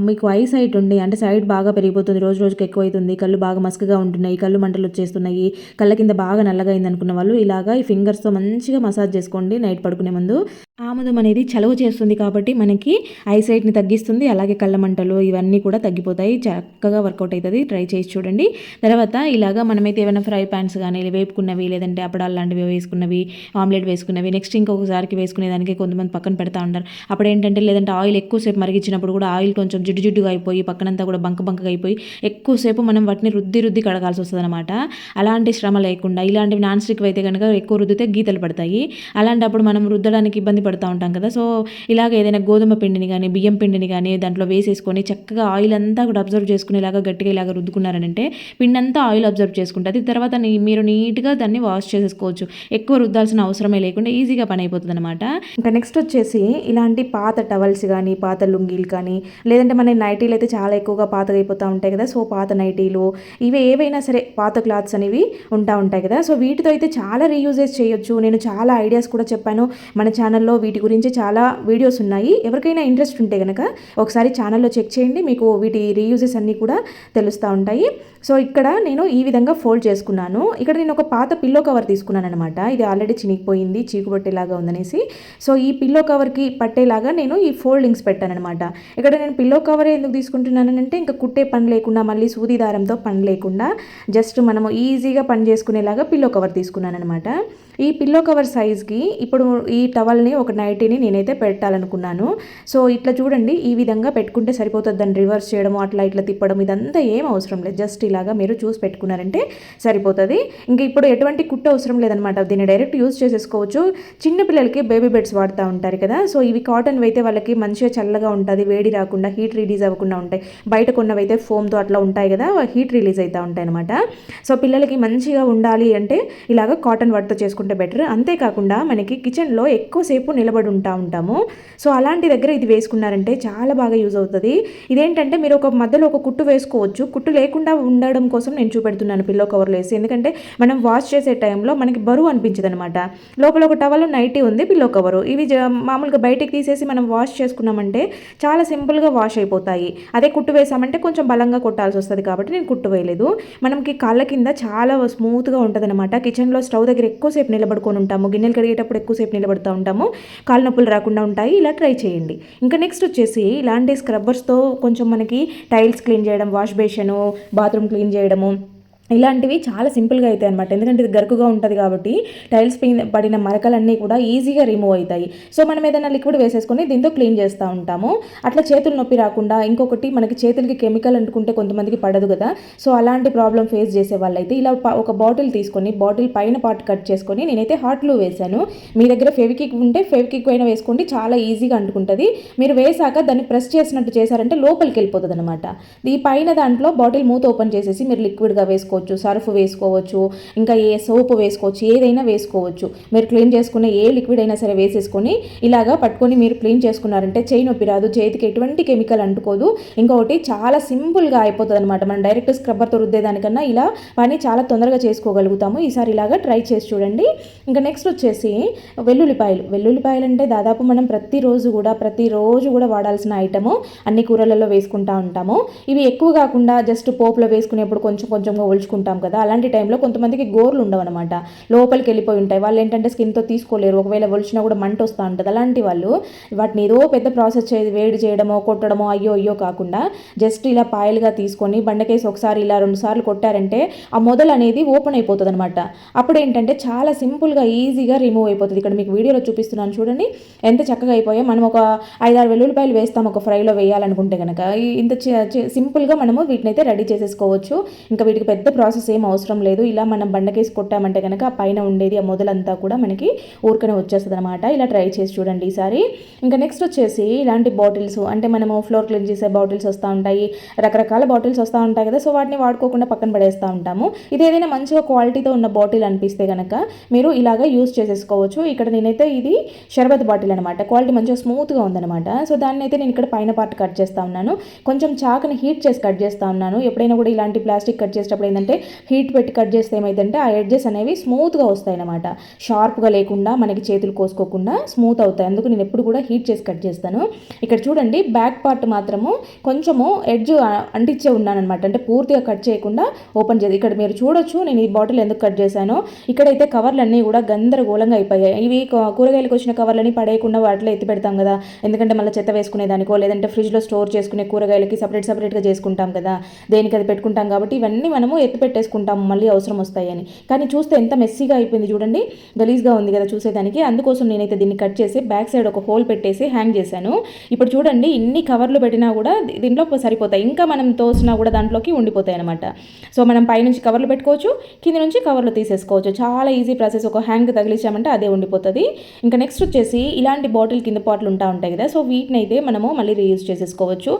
మీకు ఐ సైట్ ఉండి అంటే సైట్ బాగా పెరిగిపోతుంది. రోజు రోజుకి ఎక్కువైతుంది. కళ్ళు బాగా మసకగా ఉంటున్నాయి. కళ్ళు మంటలు వచ్చేస్తున్నాయి. కళ్ళ కింద బాగా నల్లగా అయిందనుకున్న వాళ్ళు ఇలాగా ఈ ఫింగర్స్‌తో మంచిగా మసాజ్ చేసుకోండి నైట్ పడుకునే ముందు. ఆముదం అనేది చలువ చేస్తుంది కాబట్టి మనకి ఐసైట్‌ని తగ్గిస్తుంది. అలాగే కళ్ళ మంటలు ఇవన్నీ కూడా తగ్గిపోతాయి. చక్కగా వర్కౌట్ అవుతది. ట్రై చేసి చూడండి. తర్వాత ఇలాగా మనమైతే ఏమైనా ఫ్రై పాన్స్ గానీ వేపుకున్నవి, లేదంటే అప్పడాలు లాంటివి వేసుకున్నవి, ఆమ్లెట్ వేసుకున్నవి, నెక్స్ట్ ఇంకొకసారికి వేసుకునేదానికి కొంతమంది పక్కన పెడతా ఉంటారు. అప్పుడేంటంటే లేదంటే ఆయిల్ ఎక్కువసేపు మరిగించినప్పుడు కూడా ఆయిల్ కొంచెం జిడ్డు జిడ్డుగా అయిపోయి పక్కనంతా కూడా బంకగా అయిపోయి ఎక్కువసేపు మనం వాటిని రుద్ది కడగాల్సి వస్తదనమాట. అలాంటి శ్రమ లేకుండా ఇలాంటివి నాన్ స్టిక్ అయితే కనుక ఎక్కువ రుద్దితే గీతలు పడతాయి. అలాంటప్పుడు మనం రుద్దడానికి ఇబ్బంది పడుతూ ఉంటాం కదా! సో, ఇలాగ ఏదైనా గోధుమ పిండిని గానీ, బియ్యం పిండిని గానీ దాంట్లో వేసేసుకొని చక్కగా ఆయిల్ అంతా కూడా అబ్జర్వ్ చేసుకునేలాగా గట్టిగా ఇలాగ రుద్దుకున్నారనంటే పిండంతా ఆయిల్ అబ్జర్వ్ చేసుకుంటది. తర్వాత మీరు నీట్‌గా దాన్ని వాష్ చేసేసుకోవచ్చు. ఎక్కువ రుద్దాల్సిన అవసరమే లేకుండా ఈజీగా పని అయిపోతుందనమాట. ఇంకా నెక్స్ట్ వచ్చేసి ఇలాంటి పాత టవల్స్ గానీ, పాత లుంగీలు కానీ, లేదంటే మన నైటీలు అయితే చాలా ఎక్కువగా పాతగా అయిపోతూ ఉంటాయి కదా! సో, పాత నైటీలు ఇవి ఏవైనా సరే పాత క్లాత్స్ అనేవి ఉంటాయి కదా! సో, వీటితో అయితే చాలా రీయూజెస్ చేయొచ్చు. నేను చాలా ఐడియాస్ కూడా చెప్పాను. మన ఛానల్‌లో వీటి గురించి చాలా వీడియోస్ ఉన్నాయి. ఎవరికైనా ఇంట్రెస్ట్ ఉంటే గనక ఒకసారి ఛానల్‌లో చెక్ చేయండి. మీకు వీటి రీయూజెస్ అన్నీ కూడా తెలుస్తూ ఉంటాయి. సో, ఇక్కడ నేను ఈ విధంగా ఫోల్డ్ చేసుకున్నాను. ఇక్కడ నేను ఒక పాత పిల్లో కవర్ తీసుకున్నాననమాట. ఇది ఆల్రెడీ చినిగిపోయింది, చీకు పట్టేలాగా ఉందనేసి. సో, ఈ పిల్లో కవర్‌కి పట్టేలాగా నేను ఈ ఫోల్డింగ్స్ పెట్టాననమాట. ఇక్కడ నేను పిల్లో కవరే ఎందుకు తీసుకుంటున్నానంటే ఇంకా కుట్టే పని లేకుండా, మళ్ళీ సూది దారంతో పని లేకుండా జస్ట్ మనము ఈజీగా పని చేసుకునేలాగా పిల్లో కవర్ తీసుకున్నాననమాట. ఈ పిల్లో కవర్ సైజ్‌కి ఇప్పుడు ఈ టవల్‌ని ఒక నైటీని నేనైతే పెట్టాలనుకున్నాను. సో, ఇట్లా చూడండి ఈ విధంగా పెట్టుకుంటే సరిపోతుంది. దాన్ని రివర్స్ చేయడం, అట్లా ఇట్లా తిప్పడం ఇదంతా ఏం అవసరం లేదు. జస్ట్ ఇలాగా మీరు చూసి పెట్టుకున్నారంటే సరిపోతుంది. ఇంకా ఇప్పుడు ఎటువంటి కుట్టు అవసరం లేదనమాట. దీన్ని డైరెక్ట్ యూజ్ చేసేసుకోవచ్చు. చిన్న పిల్లలకి బేబీ బెడ్స్ వాడుతూ ఉంటారు కదా! సో, ఇవి కాటన్‌వి అయితే వాళ్ళకి మంచిగా చల్లగా ఉంటుంది. వేడి రాకుండా హీట్ రిలీజ్ అవ్వకుండా ఉంటాయి. బయట కొన్నవైతే ఫోమ్‌తో అట్లా ఉంటాయి కదా! హీట్ రిలీజ్ అవుతూ ఉంటాయన్నమాట. సో, పిల్లలకి మంచిగా ఉండాలి అంటే ఇలాగ కాటన్ వాటితో చేసుకుంటే బెటర్. అంతేకాకుండా మనకి కిచెన్లో ఎక్కువసేపు నిలబడి ఉంటాము. సో, అలాంటి దగ్గర ఇది వేసుకున్నారంటే చాలా బాగా యూజ్ అవుతుంది. ఇదేంటంటే మీరు మధ్యలో ఒక కుట్టు వేసుకోవచ్చు. కుట్టు లేకుండా ఉండడం కోసం నేను చూపెడుతున్నాను పిల్లో కవర్లో వేసి. ఎందుకంటే మనం వాష్ చేసే టైంలో మనకి బరువు అనిపించదు అనమాట. లోపల ఒక టవల్ నైటీ ఉంది, పిల్లో కవరు. ఇవి మామూలుగా బయటికి తీసేసి మనం వాష్ చేసుకున్నామంటే చాలా సింపుల్గా వాష్ అయిపోతాయి. అదే కుట్టు వేసామంటే కొంచెం బలంగా కొట్టాల్సి వస్తుంది కాబట్టి నేను కుట్టు వేయలేదు. మనకి కాళ్ళ కింద చాలా స్మూత్గా ఉంటుంది అనమాట. కిచెన్లో స్టవ్ దగ్గర ఎక్కువసేపు ఎక్కువసేపు నిలబడుకొని ఉంటాము, గిన్నెలు కడిగేటప్పుడు ఎక్కువసేపు నిలబడుతూ ఉంటాము, కాళ్ళ నొప్పులు రాకుండా ఉంటాయి. ఇలా ట్రై చేయండి. ఇంకా నెక్స్ట్ వచ్చేసి ఇలాంటి స్క్రబ్బర్స్తో కొంచెం మనకి టైల్స్ క్లీన్ చేయడం, వాష్ బేషను, బాత్రూమ్ క్లీన్ చేయడము ఇలాంటివి చాలా సింపుల్గా అవుతాయి అనమాట. ఎందుకంటే ఇది గరుకుగా ఉంటుంది కాబట్టి టైల్స్ పడిన మరకలన్నీ కూడా ఈజీగా రిమూవ్ అవుతాయి. సో మనం ఏదైనా లిక్విడ్ వేసేసుకొని దీంతో క్లీన్ చేస్తూ ఉంటాము. అట్లా చేతులు నొప్పి రాకుండా, ఇంకొకటి మనకి చేతులకి కెమికల్ అంటుకుంటే కొంతమందికి పడదు కదా, సో అలాంటి ప్రాబ్లం ఫేస్ చేసే వాళ్ళైతే ఇలా ఒక బాటిల్ తీసుకొని బాటిల్ పైన పార్ట్ కట్ చేసుకొని నేనైతే హాట్ గ్లూ వేశాను. మీ దగ్గర ఫెవికిక్ ఉంటే ఫెవికిక్ పైన వేసుకోండి, చాలా ఈజీగా అంటుకుంటుంది. మీరు వేసాక దాన్ని ప్రెస్ చేసినట్టు చేశారంటే లోపలికి వెళ్ళిపోతుంది అనమాట. ఈ పైన దాంట్లో బాటిల్ మూత ఓపెన్ చేసేసి మీరు లిక్విడ్గా వేసుకోవచ్చు, సర్ఫ్ వేసుకోవచ్చు, ఇంకా ఏ సోప్ వేసుకోవచ్చు, ఏదైనా వేసుకోవచ్చు. మీరు క్లీన్ చేసుకునే ఏ లిక్విడ్ అయినా సరే వేసేసుకొని ఇలాగా పట్టుకొని మీరు క్లీన్ చేసుకున్నారంటే చేయి నొప్పి రాదు, చేతికి ఎటువంటి కెమికల్ అంటుకోదు. ఇంకొకటి చాలా సింపుల్గా అయిపోతుంది అనమాట. మనం డైరెక్ట్ స్క్రబ్బర్తో రుద్దేదానికన్నా ఇలా పని చాలా తొందరగా చేసుకోగలుగుతాము. ఈసారి ఇలాగా ట్రై చేసి చూడండి. ఇంకా నెక్స్ట్ వచ్చేసి వెల్లుల్లిపాయలు అంటే దాదాపు మనం ప్రతిరోజు కూడా వాడాల్సిన ఐటము, అన్ని కూరలలో వేసుకుంటూ ఉంటాము. ఇవి ఎక్కువ కాకుండా జస్ట్ పోపులో వేసుకునేప్పుడు కొంచెం కొంచెంగా ఒలుచుకుంటాం కదా, అలాంటి టైంలో కొంతమందికి గోర్లు ఉండవు అనమాట, లోపలికి వెళ్ళిపోయి ఉంటాయి. వాళ్ళు ఏంటంటే స్కిన్తో తీసుకోలేరు, ఒకవేళ ఒలిచినా కూడా మంట వస్తూ ఉంటుంది. అలాంటి వాళ్ళు వాటిని ఏదో పెద్ద ప్రాసెస్ వేడి చేయడమో కొట్టడమో అయ్యో కాకుండా జస్ట్ ఇలా పాయలుగా తీసుకొని బండకేసి ఒకసారి ఇలా 2 సార్లు కొట్టారంటే ఆ మొదలు అనేది ఓపెన్ అయిపోతుంది అనమాట. అప్పుడు ఏంటంటే చాలా సింపుల్గా ఈజీగా రిమూవ్ అయిపోతుంది. ఇక్కడ మీకు వీడియోలో చూపిస్తున్నాను చూడండి ఎంత చక్కగా అయిపోయాయి. మనం ఒక 5-6 వెల్లుల్లిపాయలు వేస్తాం ఒక ఫ్రైలో వేయాలనుకుంటే కనుక, ఇంత సింపుల్గా మనము వీటిని అయితే రెడీ చేసేసుకోవచ్చు. ఇంకా వీటికి పెద్ద ప్రాసెస్ ఏం అవసరం లేదు. ఇలా మనం బండకేసి కొట్టామంటే కనుక ఆ పైన ఉండేది ఆ మొదలంతా కూడా మనకి ఊరికనే వచ్చేస్తుంది అనమాట. ఇలా ట్రై చేసి చూడండి ఈసారి. ఇంకా నెక్స్ట్ వచ్చేసి ఇలాంటి బాటిల్స్, అంటే మనము ఫ్లోర్ క్లీన్ చేసే బాటిల్స్ వస్తూ ఉంటాయి, రకరకాల బాటిల్స్ వస్తూ ఉంటాయి కదా, సో వాటిని వాడుకోకుండా పక్కన పడేస్తూ ఉంటాము. ఇది ఏదైనా మంచిగా క్వాలిటీతో ఉన్న బాటిల్ అనిపిస్తే కనుక మీరు ఇలాగ యూజ్ చేసేసుకోవచ్చు. ఇక్కడ నేనైతే ఇది షర్బత్ బాటిల్ అనమాట, క్వాలిటీ మంచిగా స్మూత్గా ఉందన్నమాట. సో దాన్ని అయితే నేను ఇక్కడ పైన పార్ట్ కట్ చేస్తూ ఉన్నాను, కొంచెం చాకుని హీట్ చేసి కట్ చేస్తూ ఉన్నాను. ఎప్పుడైనా కూడా ఇలాంటి ప్లాస్టిక్ కట్ చేసేటప్పుడు ఏంటంటే హీట్ పెట్టి కట్ చేస్తే ఏమైందంటే ఆ ఎడ్జెస్ అనేవి స్మూత్గా వస్తాయి అనమాట, షార్ప్గా లేకుండా మనకి చేతులు కోసుకోకుండా స్మూత్ అవుతాయి. అందుకు నేను ఎప్పుడు కూడా హీట్ చేసి కట్ చేస్తాను. ఇక్కడ చూడండి బ్యాక్ పార్ట్ మాత్రము కొంచెము ఎడ్జ్ అంటించే ఉన్నానమాట, అంటే పూర్తిగా కట్ చేయకుండా ఓపెన్ చేసి. ఇక్కడ మీరు చూడొచ్చు నేను ఈ బాటిల్ ఎందుకు కట్ చేశానో. ఇక్కడైతే కవర్లన్నీ కూడా గందరగోళంగా అయిపోయాయి. ఇవి కూరగాయలకు వచ్చిన కవర్లని పడేయకుండా వాటిలో ఎత్తి పెడతాం కదా, ఎందుకంటే మళ్ళీ చెత్త వేసుకునే దానికో లేదంటే ఫ్రిడ్జ్లో స్టోర్ చేసుకునే కూరగాయలకి సపరేట్గా చేసుకుంటాం కదా, దేనికి అది పెట్టుకుంటాం కాబట్టి ఇవన్నీ మనము ఎత్తి పెట్టేసుకుంటాము మళ్ళీ అవసరం వస్తాయని. కానీ చూస్తే ఎంత మెస్సీగా అయిపోయింది చూడండి, గలీజ్గా ఉంది కదా చూసేదానికి. అందుకోసం నేనైతే దీన్ని కట్ చేసి బ్యాక్ సైడ్ ఒక హోల్ పెట్టేసి హ్యాంగ్ చేశాను. ఇప్పుడు చూడండి ఇన్ని కవర్లు పెట్టినా కూడా దీంట్లో సరిపోతాయి, ఇంకా మనం తోసినా కూడా దాంట్లోకి ఉండిపోతాయి అనమాట. సో మనం పైనుంచి కవర్లు పెట్టుకోవచ్చు, కింద నుంచి కవర్లు తీసేసుకోవచ్చు. చాలా ఈజీ ప్రాసెస్. ఒక హ్యాంగ్ తగిలించామంటే అదే ఉండిపోతుంది. ఇంకా నెక్స్ట్ వచ్చేసి ఇలాంటి బాటిల్ కింద పాటలు ఉంటాయి కదా, సో వీటిని అయితే మనము మళ్ళీ రీయూజ్ చేసేసుకోవచ్చు.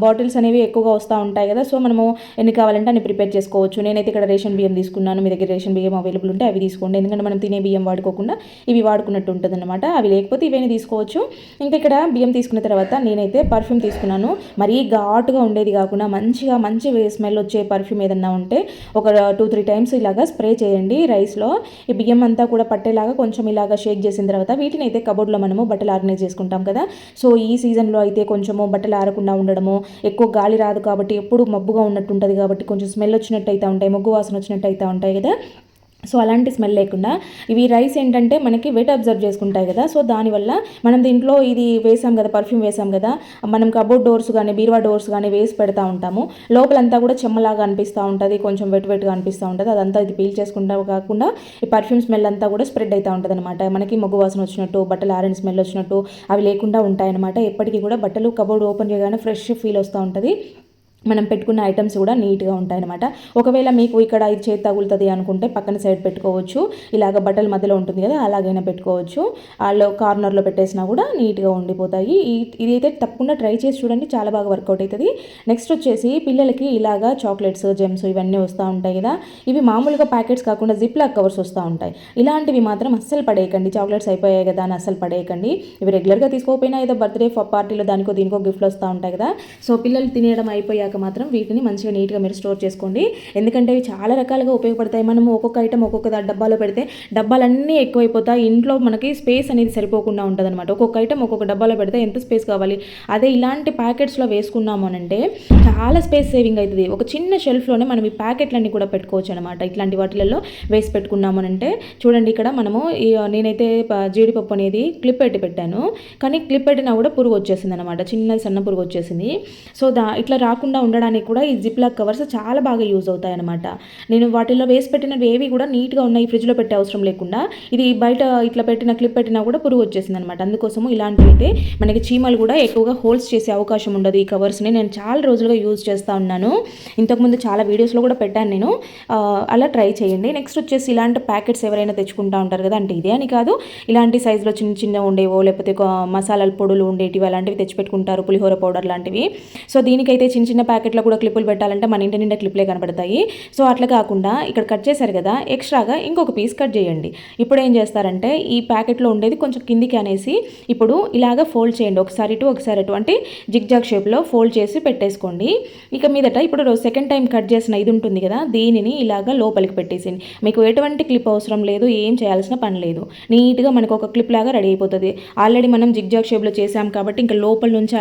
బాటిల్స్ అనేవి ఎక్కువగా వస్తూ ఉంటాయి కదా, సో మనము ఎన్ని కావాలంటే అన్ని ప్రిపేర్ చేసుకోవచ్చు. నేనైతే ఇక్కడ రేషన్ బియ్యం తీసుకున్నాను, మీ దగ్గర రేషన్ బియ్యం అవైలబుల్ ఉంటే అవి తీసుకోండి, ఎందుకంటే మనం తినే బియ్యం వాడుకోకుండా ఇవి వాడుకున్నట్టు ఉంటుంది అనమాట. అవి లేకపోతే ఇవన్నీ తీసుకోవచ్చు. ఇంకా ఇక్కడ బియ్యం తీసుకున్న తర్వాత నేనైతే పర్ఫ్యూమ్ తీసుకున్నాను. మరీ ఘాటుగా ఉండేది కాకుండా మంచి స్మెల్ వచ్చే పర్ఫ్యూమ్ ఏదన్నా ఉంటే ఒక 2-3 టైమ్స్ ఇలాగా స్ప్రే చేయండి రైస్లో. ఈ బియ్యం అంతా కూడా పట్టేలాగా కొంచెం ఇలాగా షేక్ చేసిన తర్వాత వీటిని అయితే కబోర్డ్లో మనము బట్టలు ఆర్గనైజ్ చేసుకుంటాం కదా, సో ఈ సీజన్లో అయితే కొంచెము బట్టలు ఆరకుండా ఉండడము, ఎక్కువ గాలి రాదు కాబట్టి ఎప్పుడు మబ్బుగా ఉన్నట్టు ఉంటుంది కాబట్టి కొంచెం స్మెల్ వచ్చినట్టు అయితే ఉంటాయి, మొగ్గు వాసన వచ్చినట్టు అయితే ఉంటాయి కదా, సో అలాంటి స్మెల్ లేకుండా ఇవి రైస్ ఏంటంటే మనకి వెట్ అబ్జర్వ్ చేసుకుంటాయి కదా, సో దానివల్ల మనం దీంట్లో ఇది వేసాం కదా, పర్ఫ్యూమ్ వేసాం కదా, మనం కబోర్డ్ డోర్స్ కానీ బీరువా డోర్స్ కానీ వేసి పెడతా ఉంటాము, లోపలంతా కూడా చెమ్మలాగా అనిపిస్తూ ఉంటుంది, కొంచెం వెట్గా అనిపిస్తూ ఉంటుంది. అదంతా ఇది పీల్ చేసుకుంటా కాకుండా ఈ పర్ఫ్యూమ్ స్మెల్ అంతా కూడా స్ప్రెడ్ అవుతూ ఉంటుంది అనమాట. మనకి మొగ్గు వాసన వచ్చినట్టు, బట్టలు ఆరెంజ్ స్మెల్ వచ్చినట్టు అవి లేకుండా ఉంటాయన్నమాట. ఎప్పటికీ కూడా బట్టలు కబోర్డ్ ఓపెన్ చేయగానే ఫ్రెష్ ఫీల్ వస్తూ ఉంటుంది, మనం పెట్టుకున్న ఐటమ్స్ కూడా నీట్గా ఉంటాయన్నమాట. ఒకవేళ మీకు ఇక్కడ ఇది చేతి తగులుతుంది అనుకుంటే పక్కన సైడ్ పెట్టుకోవచ్చు, ఇలాగ బట్టల మధ్యలో ఉంటుంది కదా అలాగైనా పెట్టుకోవచ్చు, వాళ్ళు కార్నర్లో పెట్టేసినా కూడా నీట్గా ఉండిపోతాయి. ఇదైతే తప్పకుండా ట్రై చేసి చూడండి, చాలా బాగా వర్కౌట్ అవుతుంది. నెక్స్ట్ వచ్చేసి పిల్లలకి ఇలాగా చాక్లెట్స్, జెమ్స్ ఇవన్నీ వస్తూ ఉంటాయి కదా, ఇవి మామూలుగా ప్యాకెట్స్ కాకుండా జిప్ లాక్ కవర్స్ వస్తూ ఉంటాయి. ఇలాంటివి మాత్రం అస్సలు పడేయకండి, చాక్లెట్స్ అయిపోయాయి కదా అని అస్సలు పడేయకండి. ఇవి రెగ్యులర్గా తీసుకోకపోయినా ఏదో బర్త్డే పార్టీలో దానికో దీనికో గిఫ్ట్లు వస్తూ ఉంటాయి కదా, సో పిల్లలు తినేయడం అయిపోయాక లేక మాత్రం వీటిని మంచిగా నీట్గా మీరు స్టోర్ చేసుకోండి. ఎందుకంటే ఇవి చాలా రకాలుగా ఉపయోగపడతాయి. మనము ఒక్కొక్క ఐటమ్ ఒక్కొక్క డబ్బాలో పెడితే డబ్బాలన్నీ ఎక్కువైపోతాయి, ఇంట్లో మనకి స్పేస్ అనేది సరిపోకుండా ఉంటుంది అనమాట. ఒక్కొక్క ఐటమ్ ఒక్కొక్క డబ్బాలో పెడితే ఎంత స్పేస్ కావాలి. అదే ఇలాంటి ప్యాకెట్స్లో వేసుకున్నాము అంటే చాలా స్పేస్ సేవింగ్ అవుతుంది. ఒక చిన్న షెల్ఫ్లోనే మనం ఈ ప్యాకెట్లన్నీ కూడా పెట్టుకోవచ్చు అనమాట. ఇట్లాంటి వాటిలలో వేసి పెట్టుకున్నాము అంటే చూడండి, ఇక్కడ మనము నేనైతే జీడిపప్పు అనేది క్లిప్ పెట్టి పెట్టాను, కానీ క్లిప్ పెట్టినా కూడా పురుగు వచ్చేసింది అనమాట, చిన్న సన్న పురుగు వచ్చేసింది. సో ఇట్లా రాకుండా ఉండడానికి కూడా ఈ జిప్ లాక్ కవర్స్ చాలా బాగా యూజ్ అవుతాయి అనమాట. నేను వాటిల్లో వేసి పెట్టినవి ఏవి కూడా నీట్గా ఉన్నాయి, ఫ్రిడ్జ్లో పెట్టే అవసరం లేకుండా. ఇది బయట ఇట్లా పెట్టిన క్లిప్ పెట్టినా కూడా పురుగు వచ్చేసింది అనమాట. అందుకోసము ఇలాంటివి అయితే మనకి చీమలు కూడా ఎక్కువగా హోల్స్ చేసే అవకాశం ఉండదు. ఈ కవర్స్ని నేను చాలా రోజులుగా యూజ్ చేస్తూ ఉన్నాను, ఇంతకుముందు చాలా వీడియోస్లో కూడా పెట్టాను నేను. అలా ట్రై చేయండి. నెక్స్ట్ వచ్చేసి ఇలాంటి ప్యాకెట్స్ ఎవరైనా తెచ్చుకుంటూ ఉంటారు కదా, అంటే ఇదే అని కాదు, ఇలాంటి సైజులో చిన్న చిన్న ఉండేవో లేకపోతే మసాలాల పొడులు ఉండేటివి అలాంటివి తెచ్చిపెట్టుకుంటారు, పులిహోర పౌడర్ లాంటివి. సో దీనికైతే చిన్న చిన్న ప్యాకెట్లో కూడా క్లిప్పులు పెట్టాలంటే మన ఇంటి నిండా క్లిప్లే కనబడతాయి. సో అట్లా కాకుండా ఇక్కడ కట్ చేశారు కదా, ఎక్స్ట్రాగా ఇంకొక పీస్ కట్ చేయండి. ఇప్పుడు ఏం చేస్తారంటే ఈ ప్యాకెట్లో ఉండేది కొంచెం కిందికి అనేసి ఇప్పుడు ఇలాగ ఫోల్డ్ చేయండి, ఒకసారి ఇటు ఒకసారి ఇటు, అంటే జిగ్జాగ్ షేప్లో ఫోల్డ్ చేసి పెట్టేసుకోండి. ఇక మీదట ఇప్పుడు సెకండ్ టైం కట్ చేసిన ఇది ఉంటుంది కదా, దీనిని ఇలాగ లోపలికి పెట్టేసింది. మీకు ఎటువంటి క్లిప్ అవసరం లేదు, ఏం చేయాల్సిన పని లేదు. నీట్గా మనకు ఒక క్లిప్ లాగా రెడీ అయిపోతుంది. ఆల్రెడీ మనం జిగ్జాగ్ షేప్లో చేసాం కాబట్టి ఇంకా లోపల నుంచి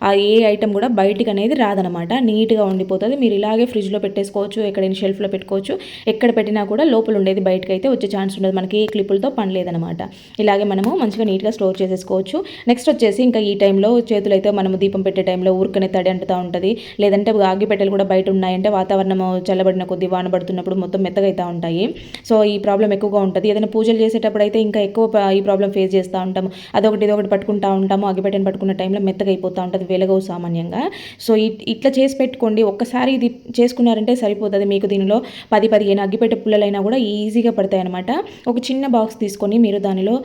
ఆ ఏ ఐటమ్ కూడా బయటికి అనేది రాదనమాట, నీట్గా ఉండిపోతుంది. మీరు ఇలాగే ఫ్రిడ్జ్లో పెట్టేసుకోవచ్చు, ఎక్కడైనా షెల్ఫ్లో పెట్టుకోవచ్చు. ఎక్కడ పెట్టినా కూడా లోపల ఉండేది బయటకు అయితే వచ్చే ఛాన్స్ ఉండదు. మనకి ఏ క్లిప్పులతో పని లేదనమాట. ఇలాగే మనము మంచిగా నీట్గా స్టోర్ చేసేసుకోవచ్చు. నెక్స్ట్ వచ్చేసి ఇంకా ఈ టైంలో చేతులు అయితే మనము దీపం పెట్టే టైంలో ఊరికనే తడి అంటుతూ ఉంటుంది, లేదంటే అగ్గిపెట్టెలు కూడా బయట ఉన్నాయంటే వాతావరణం చల్లబడిన కొద్ది వాన పడుతున్నప్పుడు మొత్తం మెత్తగా అవుతూ ఉంటాయి. సో ఈ ప్రాబ్లం ఎక్కువగా ఉంటుంది. ఏదైనా పూజలు చేసేటప్పుడు అయితే ఇంకా ఎక్కువ ఈ ప్రాబ్లం ఫేస్ చేస్తూ ఉంటాము. అదొకటి ఇదొకటి పట్టుకుంటూ ఉంటాము, అగ్గిపెట్టెని పట్టుకున్న టైంలో మెత్తగా అయిపోతూ ఉంటుంది, వెలగవు సామాన్యంగా. సో ఇట్లా చేసి పెట్టుకోండి. ఒక్కసారి ఇది చేసుకున్నారంటే సరిపోతుంది. మీకు దీనిలో 10-15 అగ్గిపెట్టె పుల్లలైనా కూడా ఈజీగా పడతాయి అనమాట. ఒక చిన్న బాక్స్ తీసుకొని మీరు దానిలో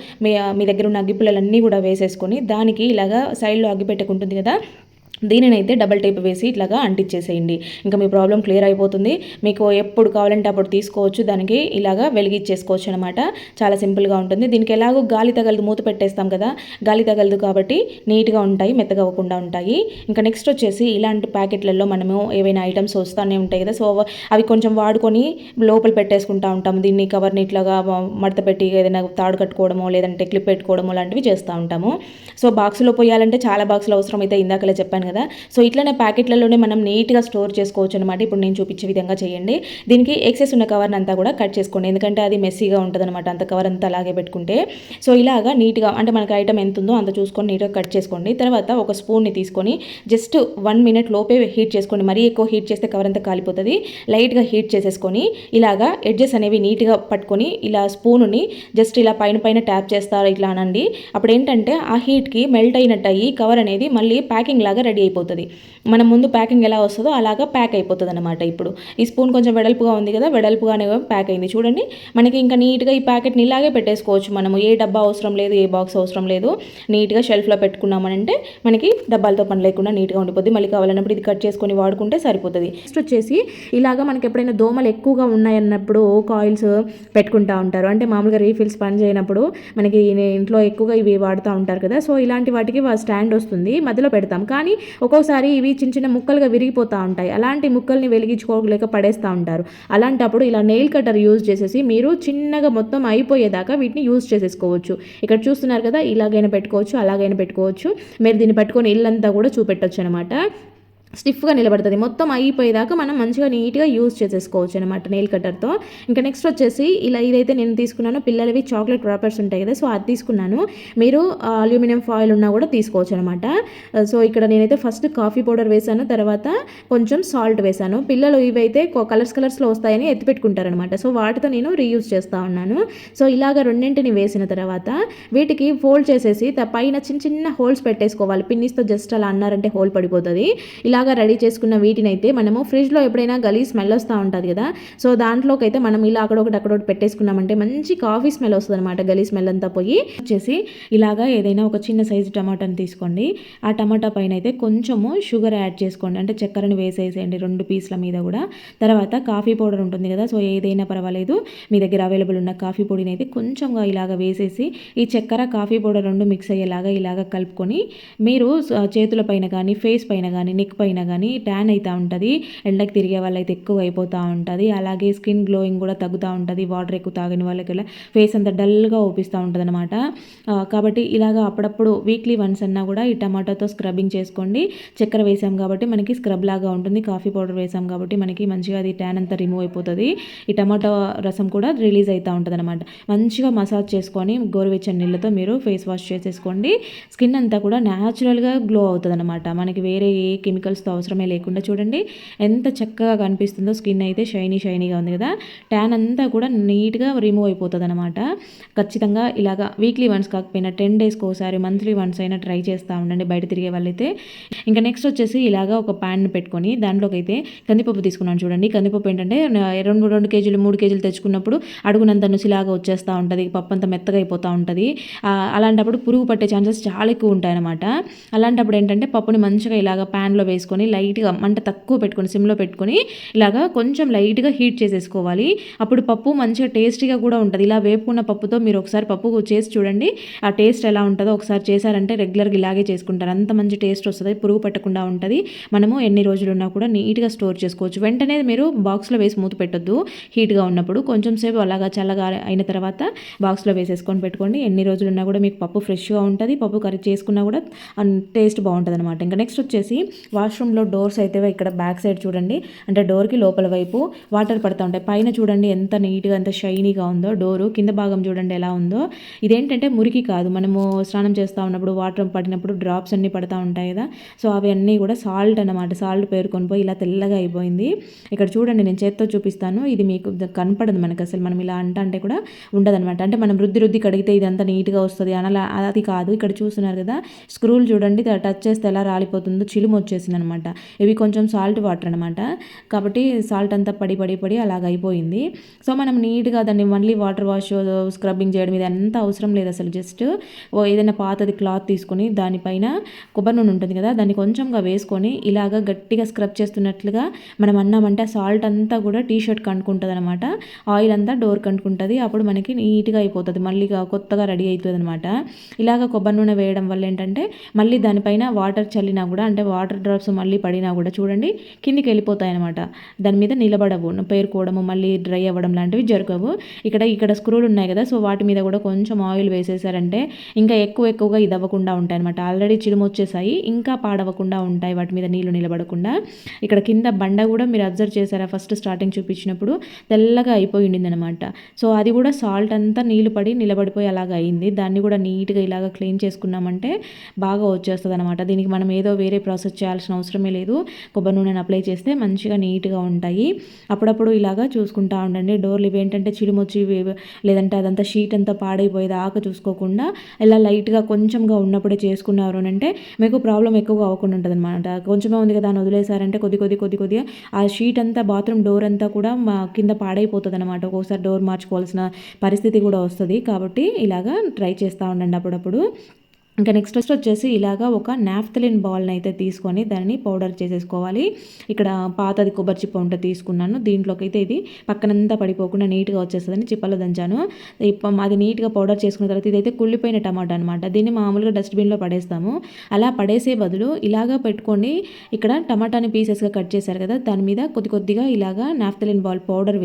మీ దగ్గర ఉన్న అగ్గి పుల్లలన్నీ కూడా వేసేసుకొని దానికి ఇలాగా సైడ్లో అగ్గిపెట్టెకుంటుంది కదా, దీనినైతే డబల్ టేప్ వేసి ఇట్లాగా అంటించేసేయండి. ఇంకా మీ ప్రాబ్లం క్లియర్ అయిపోతుంది. మీకు ఎప్పుడు కావాలంటే అప్పుడు తీసుకోవచ్చు, దానికి ఇలాగా వెలిగించేసుకోవచ్చు అనమాట. చాలా సింపుల్గా ఉంటుంది. దీనికి ఎలాగో గాలి తగలదు, మూత పెట్టేస్తాం కదా, గాలి తగలదు కాబట్టి నీట్గా ఉంటాయి, మెత్తగా అవ్వకుండా ఉంటాయి. ఇంకా నెక్స్ట్ వచ్చేసి ఇలాంటి ప్యాకెట్లలో మనము ఏవైనా ఐటమ్స్ వస్తూనే ఉంటాయి కదా, సో అవి కొంచెం వాడుకొని లోపల పెట్టేసుకుంటూ ఉంటాము. దీన్ని కవర్ని ఇట్లాగా మడత పెట్టి ఏదైనా తాడు కట్టుకోవడమో లేదంటే క్లిప్ పెట్టుకోవడమో లాంటివి చేస్తూ ఉంటాము. సో బాక్స్లో పోయాలంటే చాలా బాక్సులు అవసరం అయితే ఇందాకలే చెప్పాను కదా. సో ఇట్లనే ప్యాకెట్లలోనే మనం నీట్గా స్టోర్ చేసుకోవచ్చు అనమాట. ఇప్పుడు నేను చూపించే విధంగా చేయండి. దీనికి ఎక్సెస్ ఉన్న కవర్ని అంతా కూడా కట్ చేసుకోండి, ఎందుకంటే అది మెస్సీగా ఉంటుంది అనమాట అంత కవర్ అంతా అలాగే పెట్టుకుంటే. సో ఇలాగా నీట్గా అంటే మనకి ఐటమ్ ఎంత ఉందో అంత చూసుకొని నీట్గా కట్ చేసుకోండి. తర్వాత ఒక స్పూన్ని తీసుకొని జస్ట్ 1 మినిట్ లోపే హీట్ చేసుకోండి. మరీ ఎక్కువ హీట్ చేస్తే కవర్ అంతా కాలిపోతుంది. లైట్గా హీట్ చేసేసుకొని ఇలాగా ఎడ్జెస్ అనేవి నీట్గా పట్టుకొని ఇలా స్పూన్ని జస్ట్ ఇలా పైన ట్యాప్ చేస్తారు, ఇట్లా అనండి. అప్పుడు ఏంటంటే ఆ హీట్కి మెల్ట్ అయినట్టు అయ్యి కవర్ అనేది మళ్ళీ ప్యాకింగ్ లాగా రెడీ అయిపోతుంది. మనం ముందు ప్యాకింగ్ ఎలా వస్తుందో అలాగా ప్యాక్ అయిపోతుంది అనమాట. ఇప్పుడు ఈ స్పూన్ కొంచెం వెడల్పుగా ఉంది కదా, వెడల్పుగానే ప్యాక్ అయింది చూడండి. మనకి ఇంకా నీట్గా ఈ ప్యాకెట్ని ఇలాగే పెట్టేసుకోవచ్చు. మనము ఏ డబ్బా అవసరం లేదు, ఏ బాక్స్ అవసరం లేదు. నీట్గా షెల్ఫ్లో పెట్టుకున్నామనంటే మనకి డబ్బాలతో పని లేకుండా నీట్గా ఉండిపోద్ది. మళ్ళీ కావాలన్నప్పుడు ఇది కట్ చేసుకొని వాడుకుంటే సరిపోతుంది. నెక్స్ట్ వచ్చేసి ఇలాగా మనకి ఎప్పుడైనా దోమలు ఎక్కువగా ఉన్నాయన్నప్పుడు కాయిల్స్ పెట్టుకుంటూ ఉంటారు, అంటే మామూలుగా రీఫిల్స్ పని చేయనప్పుడు మనకి ఇంట్లో ఎక్కువగా ఇవి వాడుతూ ఉంటారు కదా. సో ఇలాంటి వాటికి స్టాండ్ వస్తుంది, మధ్యలో పెడతాం. కానీ ఒక్కోసారి ఇవి చిన్న చిన్న ముక్కలుగా విరిగిపోతూ ఉంటాయి. అలాంటి ముక్కల్ని వెలిగించుకోలేక పడేస్తూ ఉంటారు. అలాంటప్పుడు ఇలా నెయిల్ కటర్ యూజ్ చేసేసి మీరు చిన్నగా మొత్తం అయిపోయేదాకా వీటిని యూజ్ చేసేసుకోవచ్చు. ఇక్కడ చూస్తున్నారు కదా, ఇలాగైనా పెట్టుకోవచ్చు, అలాగైనా పెట్టుకోవచ్చు. మీరు దీన్ని పట్టుకొని ఇల్లంతా కూడా చూపెట్టవచ్చు అనమాట. స్టిఫ్గా నిలబడుతుంది. మొత్తం అయిపోయేదాకా మనం మంచిగా నీట్గా యూజ్ చేసేసుకోవచ్చు అనమాట నెయిల్ కట్టర్తో. ఇంకా నెక్స్ట్ వచ్చేసి ఇలా ఇదైతే నేను తీసుకున్నాను, పిల్లలవి చాక్లెట్ ర్యాపర్స్ ఉంటాయి కదా, సో అది తీసుకున్నాను. మీరు అల్యూమినియం ఫాయిల్ ఉన్నా కూడా తీసుకోవచ్చు అనమాట. సో ఇక్కడ నేనైతే ఫస్ట్ కాఫీ పౌడర్ వేసాను, తర్వాత కొంచెం సాల్ట్ వేసాను. పిల్లలు ఇవైతే కలర్స్లో వస్తాయని ఎత్తిపెట్టుకుంటారనమాట, సో వాటితో నేను రీయూజ్ చేస్తూ ఉన్నాను. సో ఇలాగ రెండింటిని వేసిన తర్వాత వీటికి ఫోల్డ్ చేసేసి పైన చిన్న చిన్న హోల్స్ పెట్టేసుకోవాలి. పిన్నిస్తో జస్ట్ అలా అన్నారంటే హోల్ పడిపోతుంది. ఇలాగా రెడీ చేసుకున్న వీటిని అయితే మనము ఫ్రిడ్జ్లో ఎప్పుడైనా గలీ స్మెల్ వస్తూ ఉంటుంది కదా, సో దాంట్లోకి అయితే మనం ఇలా అక్కడొకటి పెట్టేసుకున్నామంటే మంచి కాఫీ స్మెల్ వస్తుంది అనమాట. గలీ స్మెల్ అంతా పోయి వచ్చేసి ఇలాగా ఏదైనా ఒక చిన్న సైజు టమాటాని తీసుకోండి. ఆ టమాటా పైన అయితే కొంచెము షుగర్ యాడ్ చేసుకోండి, అంటే చక్కెరని వేసేసేయండి 2 పీస్ల మీద కూడా. తర్వాత కాఫీ పౌడర్ ఉంటుంది కదా, సో ఏదైనా పర్వాలేదు, మీ దగ్గర అవైలబుల్ ఉన్న కాఫీ పొడిని అయితే కొంచెంగా ఇలాగ వేసేసి ఈ చక్కెర కాఫీ పౌడర్ 2 మిక్స్ అయ్యేలాగా ఇలాగ కలుపుకొని మీరు చేతుల పైన కానీ ఫేస్ పైన కానీ నెక్ పైన అయినా కానీ ట్యాన్ అవుతూ ఉంటుంది. ఎండకి తిరిగే వాళ్ళైతే ఎక్కువ అయిపోతూ ఉంటుంది. అలాగే స్కిన్ గ్లోయింగ్ కూడా తగ్గుతూ ఉంటుంది. వాటర్ ఎక్కువ తాగని వాళ్ళకి ఇలా ఫేస్ అంతా డల్గా ఓపిస్తూ ఉంటుంది అనమాట. కాబట్టి ఇలాగా అప్పుడప్పుడు వీక్లీ వన్స్ అన్నా కూడా ఈ టమాటాతో స్క్రబ్బింగ్ చేసుకోండి. చక్కెర వేసాం కాబట్టి మనకి స్క్రబ్ లాగా ఉంటుంది. కాఫీ పౌడర్ వేసాం కాబట్టి మనకి మంచిగా అది ట్యాన్ అంతా రిమూవ్ అయిపోతుంది. ఈ టమాటో రసం కూడా రిలీజ్ అవుతూ ఉంటుంది అనమాట. మంచిగా మసాజ్ చేసుకొని గోరువెచ్చని నీళ్ళతో మీరు ఫేస్ వాష్ చేసేసుకోండి. స్కిన్ అంతా కూడా న్యాచురల్గా గ్లో అవుతుంది అనమాట. మనకి వేరే ఏ కెమికల్స్తో అవసరమే లేకుండా చూడండి ఎంత చక్కగా కనిపిస్తుందో. స్కిన్ అయితే షైనీగా ఉంది కదా. ట్యాన్ అంతా కూడా నీట్గా రిమూవ్ అయిపోతుంది అనమాట. ఖచ్చితంగా ఇలాగా వీక్లీ వన్స్ కాకపోయినా 10 డేస్కి ఒకసారి మంత్లీ వన్స్ అయినా ట్రై చేస్తూ ఉండండి బయట తిరిగే వాళ్ళైతే. ఇంకా నెక్స్ట్ వచ్చేసి ఇలాగా ఒక ప్యాన్ పెట్టుకొని దాంట్లోకి అయితే కందిపప్పు తీసుకున్నాను చూడండి. కందిపప్పు ఏంటంటే 2 కేజీలు 3 కేజీలు తెచ్చుకున్నప్పుడు అడుగునంత నుసిలాగా వచ్చేస్తూ ఉంటుంది. పప్పు అంతా మెత్తగా అయిపోతూ ఉంటుంది. అలాంటప్పుడు పురుగు పట్టే ఛాన్సెస్ చాలా ఎక్కువ ఉంటాయన్నమాట. అలాంటప్పుడు ఏంటంటే పప్పుని మంచిగా ఇలాగ ప్యాన్లో వేసుకొని లైట్గా మంట తక్కువ పెట్టుకొని సిమ్లో పెట్టుకొని ఇలాగా కొంచెం లైట్గా హీట్ చేసేసుకోవాలి. అప్పుడు పప్పు మంచిగా టేస్టీగా కూడా ఉంటుంది. ఇలా వేపుకున్న పప్పుతో మీరు ఒకసారి పప్పు చేసి చూడండి. ఆ టేస్ట్ ఎలా ఉంటుందో ఒకసారి చేశారంటే రెగ్యులర్గా ఇలాగే చేసుకుంటారు. అంత మంచి టేస్ట్ వస్తుంది. పురుగు పట్టకుండా ఉంటుంది. మనము ఎన్ని రోజులు ఉన్నా కూడా నీట్గా స్టోర్ చేసుకోవచ్చు. వెంటనే మీరు బాక్స్లో వేసి మూత పెట్టొద్దు. హీట్గా ఉన్నప్పుడు కొంచెం సేపు అలాగా చల్లగా అయిన తర్వాత బాక్స్లో వేసేసుకొని పెట్టుకోండి. ఎన్ని రోజులు ఉన్నా కూడా మీకు పప్పు ఫ్రెష్గా ఉంటుంది. పప్పు కర్రీ చేసుకున్నా కూడా టేస్ట్ బాగుంటుంది అనమాట. ఇంకా నెక్స్ట్ వచ్చేసి వాష్రూమ్లో డోర్స్ అయితే ఇక్కడ బ్యాక్ సైడ్ చూడండి, అంటే డోర్కి లోపల వైపు వాటర్ పడుతూ ఉంటాయి. పైన చూడండి ఎంత నీట్గా ఎంత షైనీగా ఉందో డోరు. కింద భాగం చూడండి ఎలా ఉందో. ఇదేంటంటే మురికి కాదు. మనము స్నానం చేస్తూ ఉన్నప్పుడు వాటర్ పడినప్పుడు డ్రాప్స్ అన్నీ పడుతూ ఉంటాయి కదా. సో అవి అన్నీ కూడా సాల్ట్ అనమాట. సాల్ట్ పేరుకొని పోయి ఇలా తెల్లగా అయిపోయింది. ఇక్కడ చూడండి నేను చేత్తో చూపిస్తాను. ఇది మీకు కనపడదు మనకు అసలు. మనం ఇలా అంటే కూడా ఉండదనమాట. అంటే మనం రుద్ది కడిగితే ఇదంతా నీట్గా వస్తుంది అలా అది కాదు. ఇక్కడ చూస్తున్నారు కదా స్క్రూలు చూడండి టచ్ చేస్తే ఎలా రాలిపోతుందో చిలుము వచ్చేసింది అనమాట. ఇవి కొంచెం సాల్ట్ వాటర్ అనమాట. కాబట్టి సాల్ట్ అంతా పడి అలాగ అయిపోయింది. సో మనం నీట్గా దాన్ని మళ్ళీ వాటర్ వాష్ స్క్రబ్బింగ్ చేయడం ఇది అంతా అవసరం లేదు అసలు. జస్ట్ ఏదైనా పాతది క్లాత్ తీసుకొని దానిపైన కొబ్బరి నూనె ఉంటుంది కదా దాన్ని కొంచెంగా వేసుకొని ఇలాగ గట్టిగా స్క్రబ్ చేస్తున్నట్లుగా మనం అన్నామంటే సాల్ట్ అంతా కూడా టీ-షర్ట్ కంటుకుంటుంది అనమాట. ఆయిల్ అంతా డోర్ కంటుకుంటుంది. అప్పుడు మనకి నీట్గా అయిపోతుంది. మళ్ళీ కొత్తగా రెడీ అవుతుంది అనమాట. ఇలాగ కొబ్బరి నూనె వేయడం వల్ల ఏంటంటే మళ్ళీ దానిపైన వాటర్ చల్లినా కూడా అంటే వాటర్ డ్రాప్స్ మళ్ళీ పడినా కూడా చూడండి కిందికి వెళ్ళిపోతాయి అనమాట. దాని మీద నిలబడవు. పేరుకోవడము మళ్ళీ డ్రై అవ్వడం లాంటివి జరగవు. ఇక్కడ స్క్రూలు ఉన్నాయి కదా. సో వాటి మీద కూడా కొంచెం ఆయిల్ వేసేసారంటే ఇంకా ఎక్కువగా ఇది అవ్వకుండా ఉంటాయి అనమాట. ఆల్రెడీ చిలుము వచ్చేసాయి, ఇంకా పాడవకుండా ఉంటాయి వాటి మీద నీళ్లు నిలబడకుండా. ఇక్కడ కింద బండ కూడా మీరు అబ్జర్వ్ చేశారా ఫస్ట్ స్టార్టింగ్ చూపించినప్పుడు తెల్లగా అయిపోయింది అనమాట. సో అది కూడా సాల్ట్ అంతా నీళ్లు పడి నిలబడిపోయి అలాగ అయింది. దాన్ని కూడా నీట్గా ఇలాగ క్లీన్ చేసుకున్నామంటే బాగా వచ్చేస్తుంది అనమాట. దీనికి మనం ఏదో వేరే ప్రాసెస్ చేయాల్సిన అవసరమే లేదు. కొబ్బరి నూనెను అప్లై చేస్తే మంచిగా నీట్గా ఉంటాయి. అప్పుడప్పుడు ఇలాగా చూసుకుంటూ ఉండండి. డోర్లు ఇవేంటంటే చిలుమొచ్చి లేదంటే అదంతా షీట్ అంతా పాడైపోయేది ఆక చూసుకోకుండా ఇలా లైట్గా కొంచెంగా ఉన్నప్పుడే చేసుకున్నారు అంటే మీకు ప్రాబ్లం ఎక్కువగా అవ్వకుండా ఉంటుంది అనమాట. కొంచెమే ఉంది కదా అని వదిలేసారంటే కొద్దిగా ఆ షీట్ అంతా బాత్రూమ్ డోర్ అంతా కూడా కింద పాడైపోతుంది అనమాట. ఒక్కోసారి డోర్ మార్చుకోవాల్సిన పరిస్థితి కూడా వస్తుంది. కాబట్టి ఇలాగా ట్రై చేస్తూ ఉండండి అప్పుడప్పుడు. ఇంకా నెక్స్ట్ వచ్చేసి ఇలాగా ఒక నాఫ్థలిన్ బాల్ని అయితే తీసుకొని దాన్ని పౌడర్ చేసేసుకోవాలి. ఇక్కడ పాతది కొబ్బరి చిప్ప ఉంటే తీసుకున్నాను. దీంట్లోకి అయితే ఇది పక్కనంతా పడిపోకుండా నీట్గా వచ్చేస్తుందని చిప్పలో దంచాను. అది నీట్గా పౌడర్ చేసుకున్న తర్వాత ఇదైతే కుళ్ళిపోయిన టమాటా అనమాట. దీన్ని మామూలుగా డస్ట్బిన్లో పడేస్తాము. అలా పడేసే బదులు ఇలాగా పెట్టుకొని ఇక్కడ టమాటాని పీసెస్గా కట్ చేశారు కదా దాని మీద కొద్దిగా ఇలాగా నాఫ్థలిన్ బాల్ పౌడర్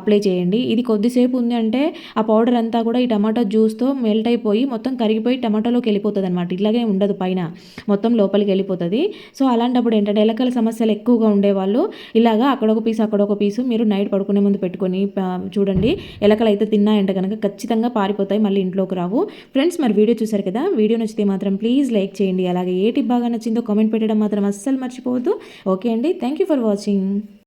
అప్లై చేయండి. ఇది కొద్దిసేపు ఉంది అంటే ఆ పౌడర్ అంతా కూడా ఈ టమాటా జ్యూస్తో మెల్ట్ అయిపోయి మొత్తం కరిగిపోయి టమాటాలోకి వెళ్ళిపోతుంది అనమాట. ఇట్లాగే ఉండదు, పైన మొత్తం లోపలికి వెళ్ళిపోతుంది. సో అలాంటప్పుడు ఏంటంటే ఎలకల సమస్యలు ఎక్కువగా ఉండేవాళ్ళు ఇలాగా అక్కడొక పీసు మీరు నైట్ పడుకునే ముందు పెట్టుకొని చూడండి. ఎలకలు అయితే తిన్నాయంటే కనుక ఖచ్చితంగా పారిపోతాయి, మళ్ళీ ఇంట్లోకి రావు. ఫ్రెండ్స్ మరి వీడియో చూసారు కదా. వీడియో నచ్చితే మాత్రం ప్లీజ్ లైక్ చేయండి. అలాగే ఏ టిప్ బాగా నచ్చిందో కామెంట్ పెట్టడం మాత్రం అస్సలు మర్చిపోవద్దు. ఓకే అండి, థ్యాంక్ యూ ఫర్ వాచింగ్.